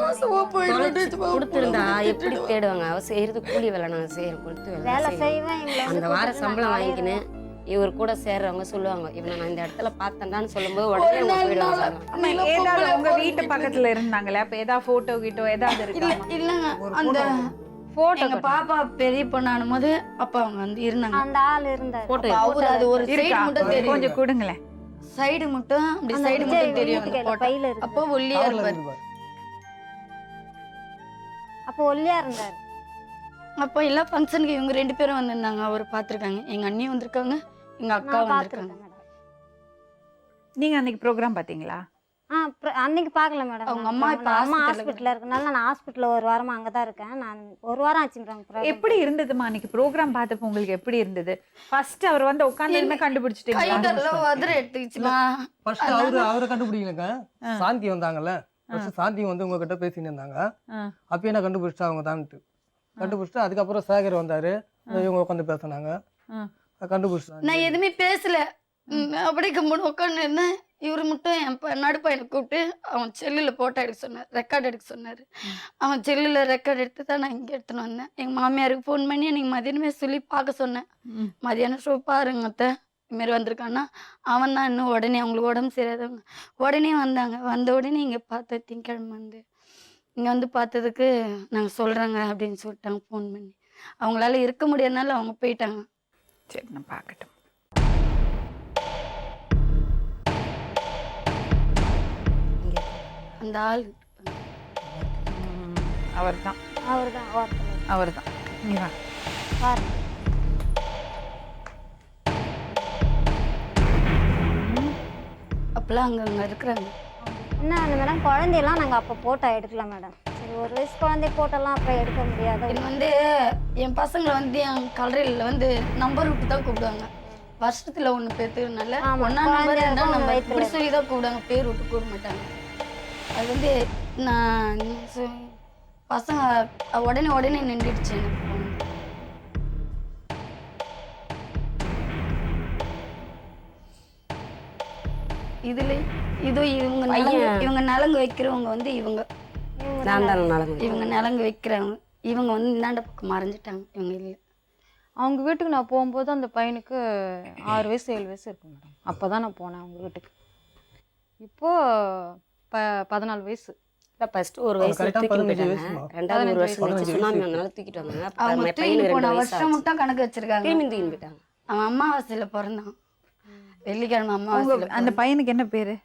கொடுத்துருந்தா எப்படி தேடுவாங்க? அவ செய்யறது கூலி வேலை, நாங்க செய்யறோம் கொடுத்து வேலை வேலை செய்யணும். செய்வேன் இவங்களை அந்த வந்து வார கூப்பிட்டு சம்பளம் நான் வாங்கிக்கின்னு காலையில- இவர் கூட சேர்றவங்க சொல்லுவாங்க, இவனை நான் இந்த இடத்துல பார்த்தேன்டான்னு சொல்லும்போது உடனே அவங்க போயிடுவாங்க. ஆமா, ஏதாவது உங்க வீட்டு பக்கத்துல இருந்தாங்களே, அப்ப ஏதாவது போட்டோ கிட்டோ ஏதாவது இல்ல இருக்கா? இல்லங்க. ஒரு அந்த ஃபோட்டோ எங்க பாப்பா பெரிய பொண்ணானும் போது அப்ப அவங்க வந்து இருந்தாங்க. அந்த ஆள் இருந்தார். போட்டோ அப்ப அவரு அது ஒரு சைடு இருக்கா? மட்டும் தெரியும், கொஞ்சம் கொடுங்களேன். சைடு மட்டும் அப்படி அந்த சைடு விஜய் மட்டும் தெரியும் அந்த வீட்டுக்கு போட்டோ. பையில இருக்கு. அப்போ ஒல்லியா காரில் இருப்பாரு. இருப்பார். அப்போ ஒல்லியா இருந்தார். அப்போ எல்லா ஃபங்க்ஷனுக்கு இவங்க 2 பேரும் வந்திருந்தாங்க. அவர் பார்த்துருக்காங்க, எங்க அண்ணி வந்திருக்காங்க, எங்க அக்கா நான் வந்திருக்காங்க. பார்த்துருக்கேன் மேடம். நீங்க அன்னைக்கு ப்ரோக்ராம் பாத்தீங்களா? அன்னைக்கு பார்க்கல மேடம். அவங்க அம்மா இப்ப அம்மா hospital ல ஹாஸ்பிட்டலில் இருக்கனால நான் ஹாஸ்பிட்டலில் 1 வாரமா அங்கே தான் இருக்கேன். நான் 1 வாரம் ஆச்சு மேடம். எப்படி இருந்ததுமா அன்னைக்கு ப்ரோக்ராம் பார்த்தப்ப உங்களுக்கு எப்படி இருந்தது? ஃபர்ஸ்ட் அவர் வந்து உட்கார்ந்து கண்டுபிடிச்சிட்டீங்களா? கைகளெல்லாம் உதற எடுத்துக்கிச்சுமா. ஃபர்ஸ்ட் அவரை கண்டுபிடிக்கலங்க. சாந்தி வந்தாங்கல்ல, ஃபர்ஸ்ட் சாந்தி வந்து உங்ககிட்ட பேசின்னு இருந்தாங்க. அப்பயே என்ன கண்டுபிடிச்சா அவங்க தான்ட்டு கண்டுபிடிச்சிட்டு, அதுக்கப்புறம் சேகர் வந்தாரு, இவங்க உட்காந்து பேசினாங்க, கண்டுபிடிச்சாங்க. நான் எதுவுமே பேசல, அப்படியே கம்முன்னு உட்காந்து இருந்தேன். இவரு மட்டும் என் நடுப்பையனை கூப்பிட்டு அவன் செல்லில் போட்டோ எடுக்க சொன்னார், ரெக்கார்ட் எடுக்க சொன்னார். அவன் செல்லில் ரெக்கார்ட் எடுத்து தான் நான் இங்கே எடுத்துன்னு வந்தேன். எங்கள் மாமியாருக்கு ஃபோன் பண்ணி எனக்கு மதியானமே சொல்லி பார்க்க சொன்னேன். மதியானம் ஷோ பாருங்க அத்தை இதுமாரி வந்திருக்கான்னா. அவன் தான் இன்னும் உடனே அவங்களுக்கு உடம்பு சரியாதவங்க உடனே வந்தாங்க. வந்த உடனே இங்கே பார்த்த திங்கக்கிழமை வந்து இங்கே வந்து பார்த்ததுக்கு நாங்கள் சொல்கிறேங்க அப்படின்னு சொல்லிட்டாங்க ஃபோன் பண்ணி. அவங்களால இருக்க முடியாதனால அவங்க போயிட்டாங்க. சரி, நான் பார்க்கட்டும். அந்த ஆள் அவர்தான் அவர் தான் அவர்தான். நீ வா. பாருங்க. அப்போல்லாம் அங்கே இருக்கிறாங்க. என்ன மேடம், குழந்தையெல்லாம் நாங்கள் அப்போ போட்டோ எடுக்கல மேடம். சரி, 1 வயசு குழந்தை போட்டோலாம் அப்புறம் எடுக்க முடியாது. இது வந்து என் பசங்களை வந்து என் கல்லறையில் வந்து நம்பர் விட்டு தான் கூப்பிடுவாங்க. வருஷத்துல 1 பேத்துனால ஆமா, 1ஆம் நம்பர் குழந்தைய 2ஆம் தான் நம்பர் வயித்துல இப்படி சொல்லி தான் கூப்பிடுவாங்க, பேர் விட்டு கூப்பிட மாட்டாங்க. அது வந்து நான் பசங்க உடனே நின்றுடுச்சு எனக்கு. இதுல இவங்க நலங்கு வைக்கிறவங்க வந்து இவங்க நான் தான் நலங்கு இவங்க நலங்கு வைக்கிறவங்க இவங்க வந்து இந்தாண்ட பக்கம் மறைஞ்சிட்டாங்க. இவங்க இல்லை. அவங்க வீட்டுக்கு நான் போகும்போது அந்த பையனுக்கு 6 வயசு 7 வயசு இருக்கும் மேடம். அப்போ தான் நான் போனேன் அவங்க வீட்டுக்கு. இப்போது 14 வயசு. ஃபர்ஸ்ட் ஒரு வயசு தூக்கிட்டு போயிட்டாங்க. ரெண்டாவது ஒரு வருஷம் கழிச்சு சுனாமி வந்தனால தூக்கிட்டு வந்தாங்க. அவங்க தூக்கிட்டு போன வருஷம் மட்டும் கணக்கு வச்சிருக்காங்க. திரும்பி தூக்கிட்டு போயிட்டாங்க. அவன் அமாவாசையில் பிறந்தான். வெள்ளிக்கிழமை அமாவாசை. அந்த பையனுக்கு என்ன பேரு?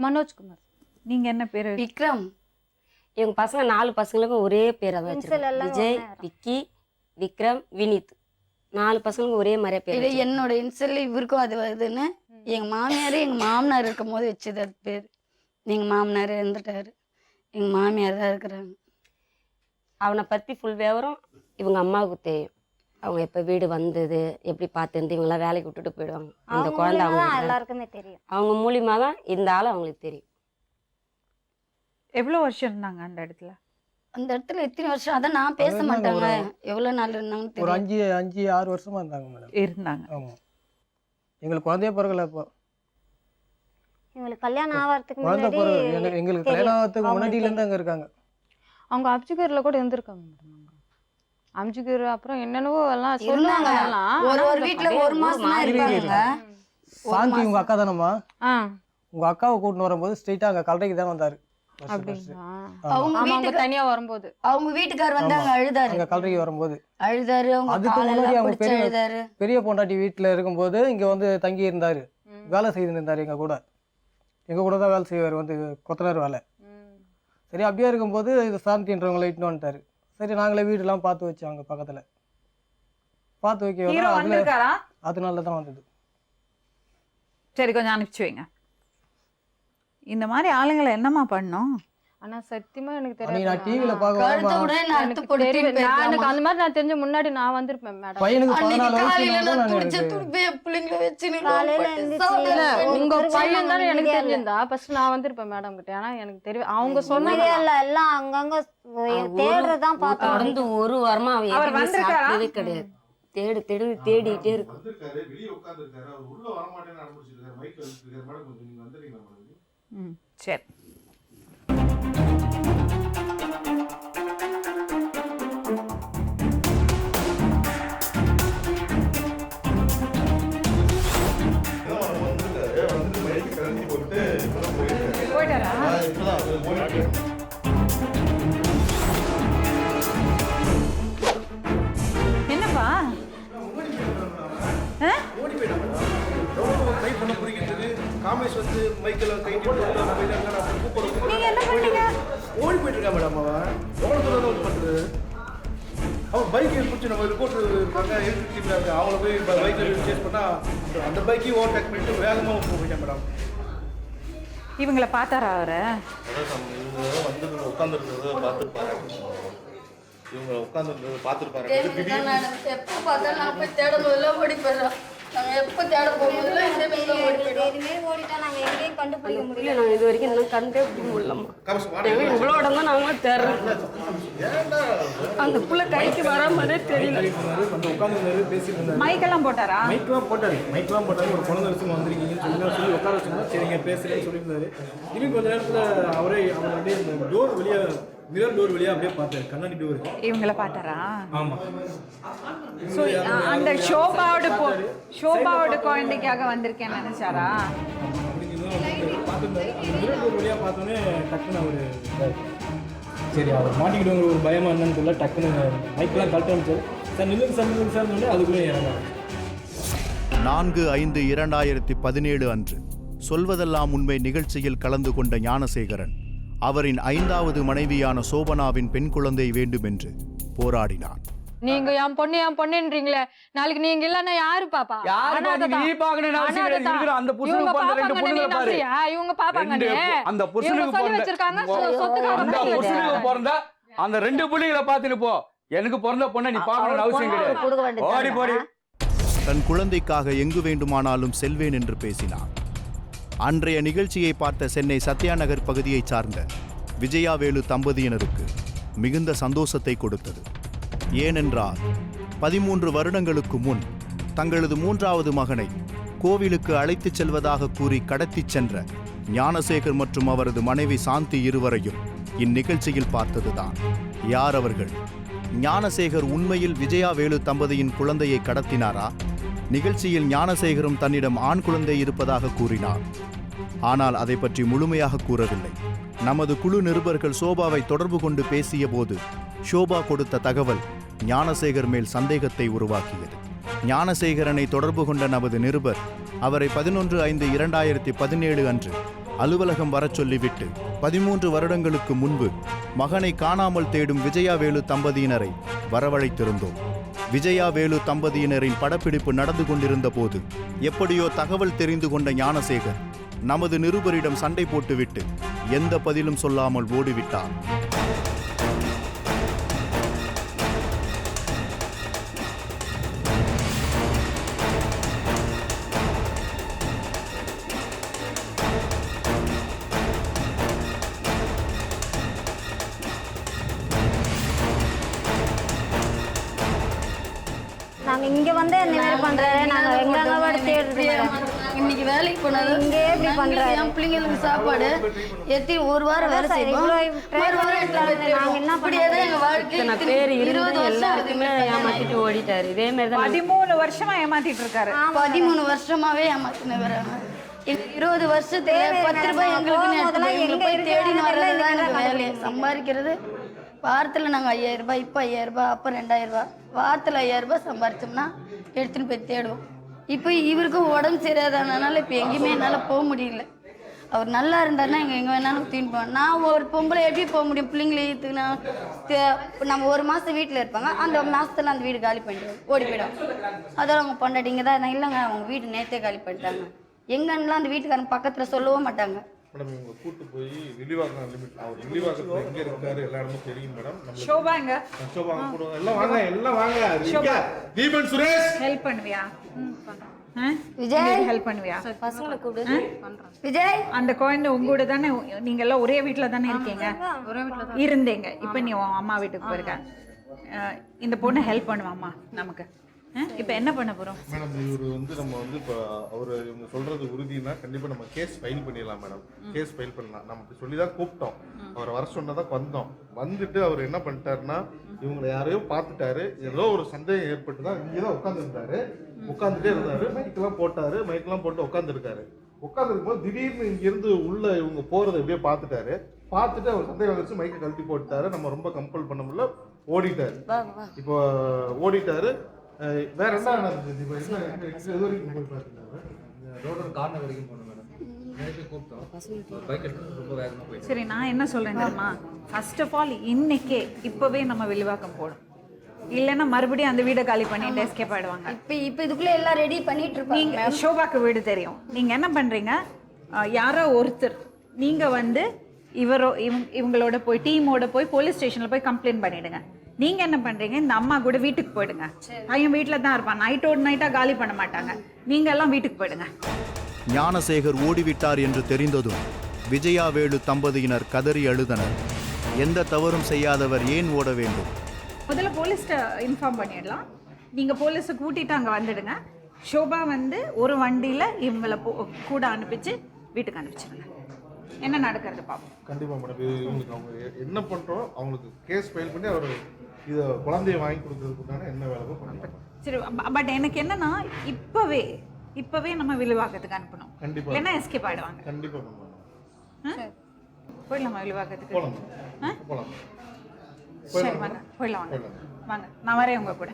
மனோஜ்குமார். நீங்க என்ன பேரு? விக்ரம். இவங்க பசங்க 4 பசங்களுக்கும் ஒரே பேரை தான் வச்சிருக்காங்க. விஜய், விக்கி, விக்ரம், வினித். 4 பசங்களுக்கும் ஒரே மாதிரியே பேர். இது என்னோட இன்சல் இவருக்கும் அது வருதுன்னு எங்க மாமியார் எங்க மாமனார் இருக்கும் போது வச்சது அது பேர். எங்க மாமனார் இறந்துட்டாரு. எங்க மாமியார் தான் இருக்கிறாங்க. அவனை பற்றி ஃபுல் விவரம் இவங்க அம்மாவுக்கு தெரியும். அவங்க எப்போ வீடு வந்தது, எப்படி பார்த்துருந்து இவங்களாம் வேலைக்கு விட்டுட்டு போயிடுவாங்க. அந்த குழந்தை அவங்க எல்லாருக்குமே தெரியும். அவங்க மூலியமாக தான் இந்த ஆள் அவங்களுக்கு தெரியும். எவ்வளவு வருஷம் இருந்தாங்க அந்த இடத்துல? அந்த இடத்துல எத்தனை வருஷம் அதான் நான் பேச மாட்டாங்க. எவ்வளவு நாள் இருந்தாங்கன்னு ஒரு தெரியும். 5-6 வருஷமா இருந்தாங்க மேடம். இருந்தாங்க. ஆமாம். எங்களுக்கு குழந்தைய பிறகுல இப்போ எங்களுக்கு கல்யாணம் ஆகிறதுக்கு குழந்தை முன்னாடி பிறகு எங்களுக்கு கல்யாணம் ஆகிறதுக்கு முன்னாடியிலேருந்து அங்கே இருக்காங்க. அவங்க அப்ஜிகரில் கூட இருந்திருக்காங்க மேடம். அம்ஜிகர் அப்புறம் என்னென்னவோ எல்லாம் இருந்தாங்க. சொல்லுவாங்க. எல்லாம் ஒரு வீட்டுல ஒரு மாசம் தான் இருப்பாங்க. சாந்தி உங்க அக்கா தானம்மா? ஆ உங்க அக்காவை கூட்டின்னு வரும்போது ஸ்ட்ரெயிட்டா அங்கே கல்றைக்கு தான் வந்தாரு. அப்படிங்களா? அவங்க அவங்க வீட்டுக்கு தனியா வரும்போது அவங்க வீட்டுக்கார் வந்தாங்க. அழுதாரு. அங்கே கல்றைக்கு வரும்போது அழுதாரு. அவங்க அதுக்கு முன்னாடி காலெல்லாம் அவங்க பிடிச்சு அழுதாரு. பெரிய பொண்டாட்டி வீட்டில் இருக்கும்போது இங்கே வந்து தங்கி இருந்தார். வேலை செய்து இருந்தார் எங்கள் கூட. எங்கள் கூட தான் வேலை செய்வார், வந்து கொத்தனார் வேலை. சரி அப்படியே இருக்கும்போது இது சாந்தின்றவங்களை இட்டுன்னு வந்துட்டாரு. சரி நாங்களே வீடெல்லாம் பார்த்து வச்சோம் அங்கே பக்கத்தில். பார்த்து வைக்க அதனால தான் வந்தது. சரி கொஞ்சம் அனுப்பிச்சு வைங்க. இந்த மாதிரி ஆளுங்களை என்னம்மா பண்ணோம்? ஆனா சத்தியமா எனக்கு நான் தெரியாது. டிவியில் கழுத்தை பார்க்க விட நான் அறுத்து போட்டு எனக்கு போயிருக்கலாமா? அந்த மாதிரி நான் தெரிஞ்ச முன்னாடி நான் வந்திருப்பேன் மேடம். பையனுக்கு அன்னைக்கு 14 காலையில வயசு நான் தான் துடிச்ச எனக்கு துடிப்பே என் பிள்ளைங்களை வச்சுன்னு காலையில பட்டு எந்திரிச்சு சாப்பிட இல்ல, வச்சு உங்க ஒரு பையன் தானே எனக்கு நிம்மதியா தெரிஞ்சிருந்தா ஃபர்ஸ்ட் நான் வந்திருப்பேன் மேடம் கிட்ட. ஆனா எனக்கு தெரியும் அவங்க சொன்னாங்க. நிம்மதியா இல்ல, எல்லாம் அங்கங்க தேடுறதான் பார்த்தோம். தொடர்ந்து ஒரு வாரமா அவன் அவர் எதுவுமே வந்திருக்காரா? சாப்பிட்டதே கிடையாது. தேடிட்டே இருக்கு. வந்திருக்காரு, வெளியே உட்கார்ந்திருக்காரு. அவர் உள்ள வர மாட்டேன்னு அனுப்பிச்சிருக்காரு. மைக் வச்சிருக்காரு. மேடம் கொஞ்சம் நீங்க வந்துறீங்களா மேடம்? சரி. போயிட்டாரா? என்னப்பா? காமேஷ் வந்து மைக்கில் நீங்க என்ன பண்ணீங்க? ஓடி போயிட்டு இருக்கா மேடம். அவன் எவ்வளோ தூரம் வந்து பண்ணுறது? அவன் பைக்கை பிடிச்சி நம்ம ரிப்போர்ட் இருக்காங்க, எலக்ட்ரிக் டீமில் இருக்காங்க. அவங்கள போய் பைக்கில் சேஸ் பண்ணால் அந்த பைக்கையும் ஓவர்டேக் பண்ணிட்டு வேகமாக போயிட்டேன் மேடம். இவங்கள பார்த்தாரா அவரு? இவங்க வந்து உட்காந்துருந்ததை பார்த்துருப்பாரு. இவங்க உட்காந்துருந்ததை பார்த்துருப்பாரு. எப்போ பார்த்தாலும் நான் போய் தேடும் போதெல்லாம் ஓடி போயிடுறோம். நாங்கள் எப்போ தேட போகும்போதெல்லாம் இந்த மாதிரி ஓடி போயிடுவோம். இதுமாரி ஓடிட்டா நாங்க எங்கேயும் கண்டுபிடிக்க முடியல. இல்லை நாங்கள் இது வரைக்கும் இன்னும் கண்டே பிடிக்க முடியலம்மா. இவ்வளோ இடம் தான் நாங்களும் தேடுறோம். அந்த புள்ள கைக்கு வர மாதிரியே தெரியல. வந்து உட்காந்துருந்தாரு, பேசிட்டு இருந்தாரு. மைக்கெல்லாம் போட்டாரா? மைக்லாம் போட்டாரு. ஒரு குழந்தை விஷயம் வந்திருக்கீங்கன்னு சொல்லி உட்கார வச்சுருந்தா சரிங்க பேசுகிறேன்னு சொல்லியிருந்தாரு. இன்னும் கொஞ்ச நேரத்தில் அவர் அப்படியே இந்த டோர் வெளியே மிரர் டோர் வெளியே அப்படியே பார்த்தாரு. கண்ணாடி டோர். இவங்கள பார்த்தாரா? ஆமாம். So, அந்த ஷோபாவோட குழந்தைக்காக வந்திருக்கேன்னு நினைச்சாரா? பார்த்துருந்தாரு. அந்த மிரர் டோர் வழியாக பார்த்தோன்னே டக்குன்னு அவர் சரி அவர் மாட்டிக்கிட்டு ஒரு பயமாக என்னன்னு சொல்ல டக்குன்னு மைக்கெலாம் கழட்ட ஆரம்பிச்சார். சார் நில்லுங்க சார் அதுக்குள்ளே இறங்காங்க. 4/5/2017 அன்று சொல்வதெல்லாம் உண்மை நிகழ்ச்சியில் கலந்து கொண்ட ஞானசேகரன் அவரின் 5வது மனைவியான சோபனாவின் பெண் குழந்தை வேண்டும் என்று போராடினான். நீங்க என் பொண்ணுன்றீங்களே, நாளைக்கு நீங்க இல்லன்னா யாரு பாப்பா? நீ பாக்கணும் அவசியம் கிடையாது. இருக்கிற அந்த புருஷனுக்கு பிறந்த 2 பொண்ணுங்களை பாரு. இவங்க பாப்பாங்க. அந்த புருஷனுக்கு பிறந்த அந்த 2 புள்ளிகளை பார்த்துட்டு போ. எனக்கு பிறந்த பொண்ணை நீ பார்க்கணும்னு அவசியம் கிடையாது. ஓடி போடி. தன் குழந்தைக்காக எங்கு வேண்டுமானாலும் செல்வேன் என்று பேசினான். அன்றைய நிகழ்ச்சியை பார்த்த சென்னை சத்யா நகர் பகுதியைச் சார்ந்த விஜயாவேலு தம்பதியினருக்கு மிகுந்த சந்தோஷத்தை கொடுத்தது. ஏனென்றால் 13 வருடங்களுக்கு முன் தங்களது 3வது மகனை கோவிலுக்கு அழைத்துச் செல்வதாக கூறி கடத்திச் சென்ற ஞானசேகர் மற்றும் அவரது மனைவி சாந்தி இருவரையும் இந்நிகழ்ச்சியில் பார்த்ததுதான். யார் அவர்கள்? ஞானசேகர் உண்மையில் விஜயா வேலு தம்பதியின் குழந்தையை கடத்தினாரா? நிகழ்ச்சியில் ஞானசேகரும் தன்னிடம் ஆண் குழந்தை இருப்பதாக கூறினார். ஆனால் அதை பற்றி முழுமையாக கூறவில்லை. நமது குழு நிருபர்கள் சோபாவை தொடர்பு கொண்டு பேசிய போது ஷோபா கொடுத்த தகவல் ஞானசேகர் மேல் சந்தேகத்தை உருவாக்கியது. ஞானசேகரனை தொடர்பு கொண்ட நமது நிருபர் அவரை 11/5/2017 அன்று அலுவலகம் வரச் சொல்லிவிட்டு 13 வருடங்களுக்கு முன்பு மகனை காணாமல் தேடும் விஜயா வேலு தம்பதியினரை வரவழைத்திருந்தோம். விஜயா வேலு தம்பதியினரின் படப்பிடிப்பு நடந்து கொண்டிருந்த போது எப்படியோ தகவல் தெரிந்து கொண்ட ஞானசேகர் நமது நிருபரிடம் சண்டை போட்டுவிட்டு எந்த பதிலும் சொல்லாமல் ஓடிவிட்டார். நாங்கள் இங்கே வந்து இந்த மாதிரி பண்ணுறாரு, நாங்கள் எங்கெங்க வர தேடுறோம். இன்னைக்கு வேலைக்கு போனாலும் இங்கே எப்படி பண்ணுறாரு? என் பிள்ளைங்களுக்கு சாப்பாடு ஒரு வாரம் வேலை செய்வோம். நாங்கள் என்ன அப்படியே எங்கள் வாழ்க்கை பேர் 20 எல்லாருக்குமே ஏமாத்திட்டு ஓடிட்டாரு. இதே மாதிரி தான் 13 வருஷமா ஏமாத்திட்டு இருக்காரு. 13 வருஷமாவே ஏமாத்தின வராங்க. 20 வருஷத்துக்கு 10 ரூபாய் எங்களுக்கு போய் தேடின்னு வர்றதுதான் எனக்கு வேலையை. சம்பாதிக்கிறது வாரத்தில் நாங்கள் 5000 ரூபாய், இப்போ 5000 ரூபாய், அப்போ 2000 ரூபாய், வாரத்தில் 5000 ரூபாய் சம்பாரிச்சோம்னா எடுத்துன்னு போய் தேடுவோம். இப்போ இவருக்கும் உடம்பு சரியாதனால இப்போ எங்கேயுமே என்னால் போக முடியல. அவர் நல்லா இருந்தாருன்னா எங்கே வேணாலும் தூக்கிட்டு போவேன். நான் ஒரு பொம்பளை எப்படி போக முடியும்? பிள்ளைங்களை நம்ம 1 மாதம் வீட்டில் இருப்பாங்க, அந்த மாதத்தில் அந்த வீடு காலி பண்ணிடுவோம், ஓடி போயிடுவோம். அதோட அவங்க பொண்டாட்டிங்க தான் இல்லைங்க அவங்க வீடு நேற்றே காலி பண்ணிட்டாங்க. எங்கன்னெலாம் அந்த வீட்டுக்காரங்க பக்கத்தில் சொல்லவும் மாட்டாங்க. மேடம் இவங்க கூட்டு போய் வில்லிவாக்கம் லிமிட், அவர் வில்லிவாக்கத்துல எங்க இருக்காரு எல்லா இடமும் தெரியும் மேடம். ஷோபாங்க ஷோபாங்க போடுவாங்க. எல்லாம் வாங்க தீபன் சுரேஷ் ஹெல்ப் பண்ணுவியா? விஜய் ஹெல்ப் பண்ணுவியா? பசங்களை கூப்பிட்டு விஜய் அந்த குழந்தை உங்களோட தானே? நீங்க எல்லாம் ஒரே வீட்டுல தானே இருக்கீங்க? இருந்தீங்க. இப்ப நீ உன் அம்மா வீட்டுக்கு போயிருக்க. இந்த பொண்ணு ஹெல்ப் பண்ணுவாம்மா நமக்கு. இப்போ என்ன பண்ண போறோம் மேடம்? இவர் வந்து நம்ம வந்து இப்போ அவர் இவங்க சொல்றது உறுதினா கண்டிப்பா நம்ம கேஸ் ஃபைல் பண்ணிடலாம் மேடம். கேஸ் ஃபைல் பண்ணலாம். நமக்கு சொல்லி தான் கூப்பிட்டோம், அவரை வர சொன்னதான் வந்தோம். வந்துட்டு அவர் என்ன பண்ணிட்டாருன்னா இவங்களை யாரையோ பார்த்துட்டாரு, ஏதோ ஒரு சந்தேகம் ஏற்பட்டு தான் இங்கே தான் உட்காந்துட்டே இருந்தாரு. மைக்கெல்லாம் போட்டு உட்காந்துருக்காரு. உட்காந்துருக்கும் போது திடீர்னு இங்கிருந்து உள்ள இவங்க போறதை எப்படியே பார்த்துட்டு அவர் சந்தேகம் வச்சு மைக்கை கழட்டி போட்டுட்டாரு. நம்ம ரொம்ப கம்பல் பண்ண முடியல, ஓடிட்டாரு. இப்போ ஓடிட்டாரு. வேற என்ன நடந்துச்சு? சரி, நான் என்ன சொல்றேன் தெரியுமா? ஃபர்ஸ்ட் ஆஃப் ஆல் இன்னைக்கே இப்பவே நம்ம வில்லிவாக்கம் போடும், இல்லைன்னா மறுபடியும் அந்த வீடை காலி பண்ணிட்டு எஸ்கேப் ஆயிடுவாங்க. இப்போ இதுக்குள்ள எல்லாம் ரெடி பண்ணிட்டு இருப்பாங்க. ஷோபாக்கு வீடு தெரியும். நீங்க என்ன பண்றீங்க? யாரோ ஒருத்தர் நீங்க வந்து இவங்களோட போய் டீமோட போய் போலீஸ் ஸ்டேஷன்ல போய் கம்ப்ளைண்ட் பண்ணிடுங்க. நீங்க என்ன பண்றீங்க? இந்த அம்மா கூட வீட்டுக்கு போயிடுங்க. பையன் வீட்டுல தான் இருப்பான். நைட்டா காலி பண்ண மாட்டாங்க. நீங்க எல்லாம் வீட்டுக்கு போயிடுங்க. ஞானசேகர் ஓடிவிட்டார் என்று தெரிந்ததும் விஜயா வேலு தம்பதியினர் கதறி அழுதனர். எந்த தவறும் செய்யாதவர் ஏன் ஓட வேண்டும்? முதல்ல போலீஸ்ட இன்ஃபார்ம் பண்ணிடலாம். நீங்க போலீஸை கூட்டிட்டு அங்க வந்துடுங்க. ஷோபா வந்து ஒரு வண்டியில இவங்களை கூட அனுப்பிச்சு வீட்டுக்கு அனுப்பிச்சிடுங்க. என்ன நடக்கிறது பாப்போம். கண்டிப்பா மேடம். இவங்களுக்கு அவங்க என்ன பண்றோம், அவங்களுக்கு கேஸ் ஃபைல் பண்ணி அவர் இதை குழந்தைய வாங்கி கொடுக்கறதுக்குண்டான என்ன வேலை பண்ணுவாங்க. சரி, பட் எனக்கு என்னன்னா இப்பவே நம்ம வில்லிவாக்கத்துக்கு அனுப்பணும். கண்டிப்பா. இல்லைன்னா எஸ்கேப் ஆயிடுவாங்க. கண்டிப்பா பண்ணுவாங்க. போயிடலாமா வில்லிவாக்கத்துக்கு? போலாம். சரி வாங்க, போயிடலாம். வாங்க, நான் வரேன் உங்க கூட.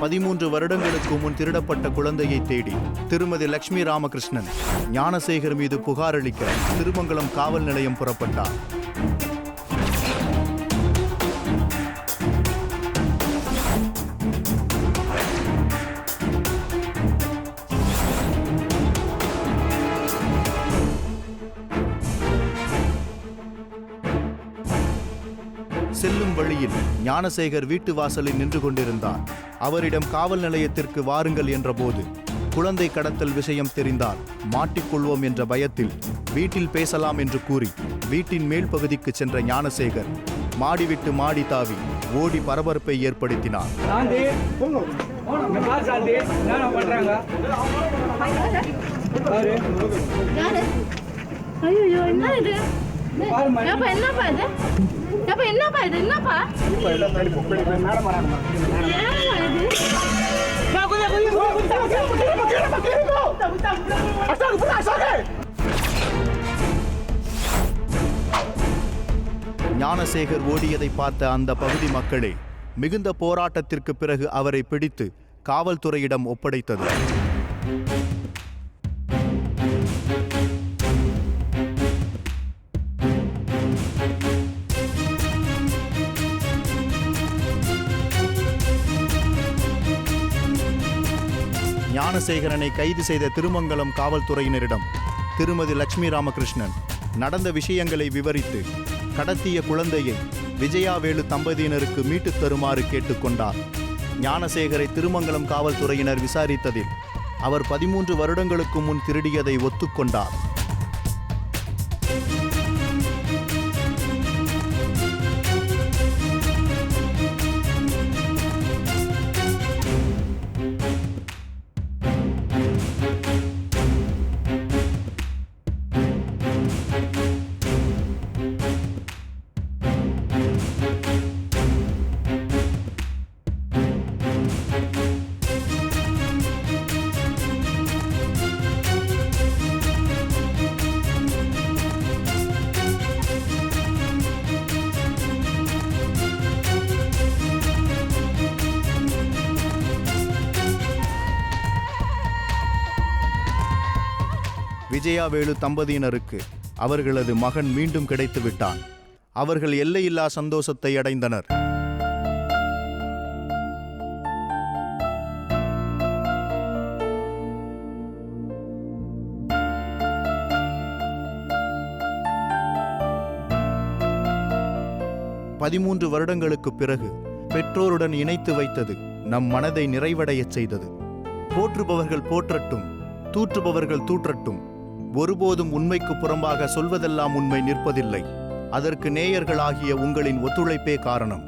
13 வருடங்களுக்கு முன் திருடப்பட்ட குழந்தையை தேடி திருமதி லட்சுமி ராமகிருஷ்ணன் ஞானசேகர் மீது புகார் அளிக்க திருமங்கலம் காவல் நிலையம் புறப்பட்டார். செல்லும் வழியில் ஞானசேகர் வீட்டு வாசலில் நின்று கொண்டிருந்தார். அவரிடம் காவல் நிலையத்திற்கு வாருங்கள் என்றபோது குழந்தை கடத்தல் விஷயம் தெரிந்தால் மாட்டிக்கொள்வோம் என்ற பயத்தில் வீட்டில் பேசலாம் என்று கூறி வீட்டின் மேல் பகுதிக்கு சென்ற ஞானசேகர் மாடி விட்டு மாடி தாவி ஓடி பரபரப்பை ஏற்படுத்தினார். ஐயோ என்ன இது என்னப்பா என்னப்பா இது என்னப்பா இது என்னப்பா ஞானசேகர் ஓடியதை பார்த்த அந்த பகுதி மக்களே மிகுந்த போராட்டத்திற்கு பிறகு அவரை பிடித்து காவல்துறையிடம் ஒப்படைத்தது. ஞானசேகரனை கைது செய்த திருமங்கலம் காவல்துறையினரிடம் திருமதி லட்சுமி ராமகிருஷ்ணன் நடந்த விஷயங்களை விவரித்து கடத்திய குழந்தையை விஜயாவேலு தம்பதியினருக்கு மீட்டுத் தருமாறு கேட்டுக்கொண்டார். ஞானசேகரை திருமங்கலம் காவல்துறையினர் விசாரித்ததில் அவர் 13 வருடங்களுக்கு முன் திருடியதை ஒத்துக்கொண்டார். விஜயாவேலு தம்பதியினருக்கு அவர்களது மகன் மீண்டும் கிடைத்து விட்டான். அவர்கள் எல்லையில்லா சந்தோஷத்தை அடைந்தனர். பதிமூன்று வருடங்களுக்கு பிறகு பெற்றோருடன் இணைத்து வைத்தது நம் மனதை நிறைவடையச் செய்தது. போற்றுபவர்கள் போற்றட்டும், தூற்றுபவர்கள் தூற்றட்டும். ஒருபோதும் உண்மைக்கு புறம்பாக சொல்வதெல்லாம் உண்மை நிற்பதில்லை. அதற்கு நேயர்களாகிய உங்களின் ஒத்துழைப்பே காரணம்.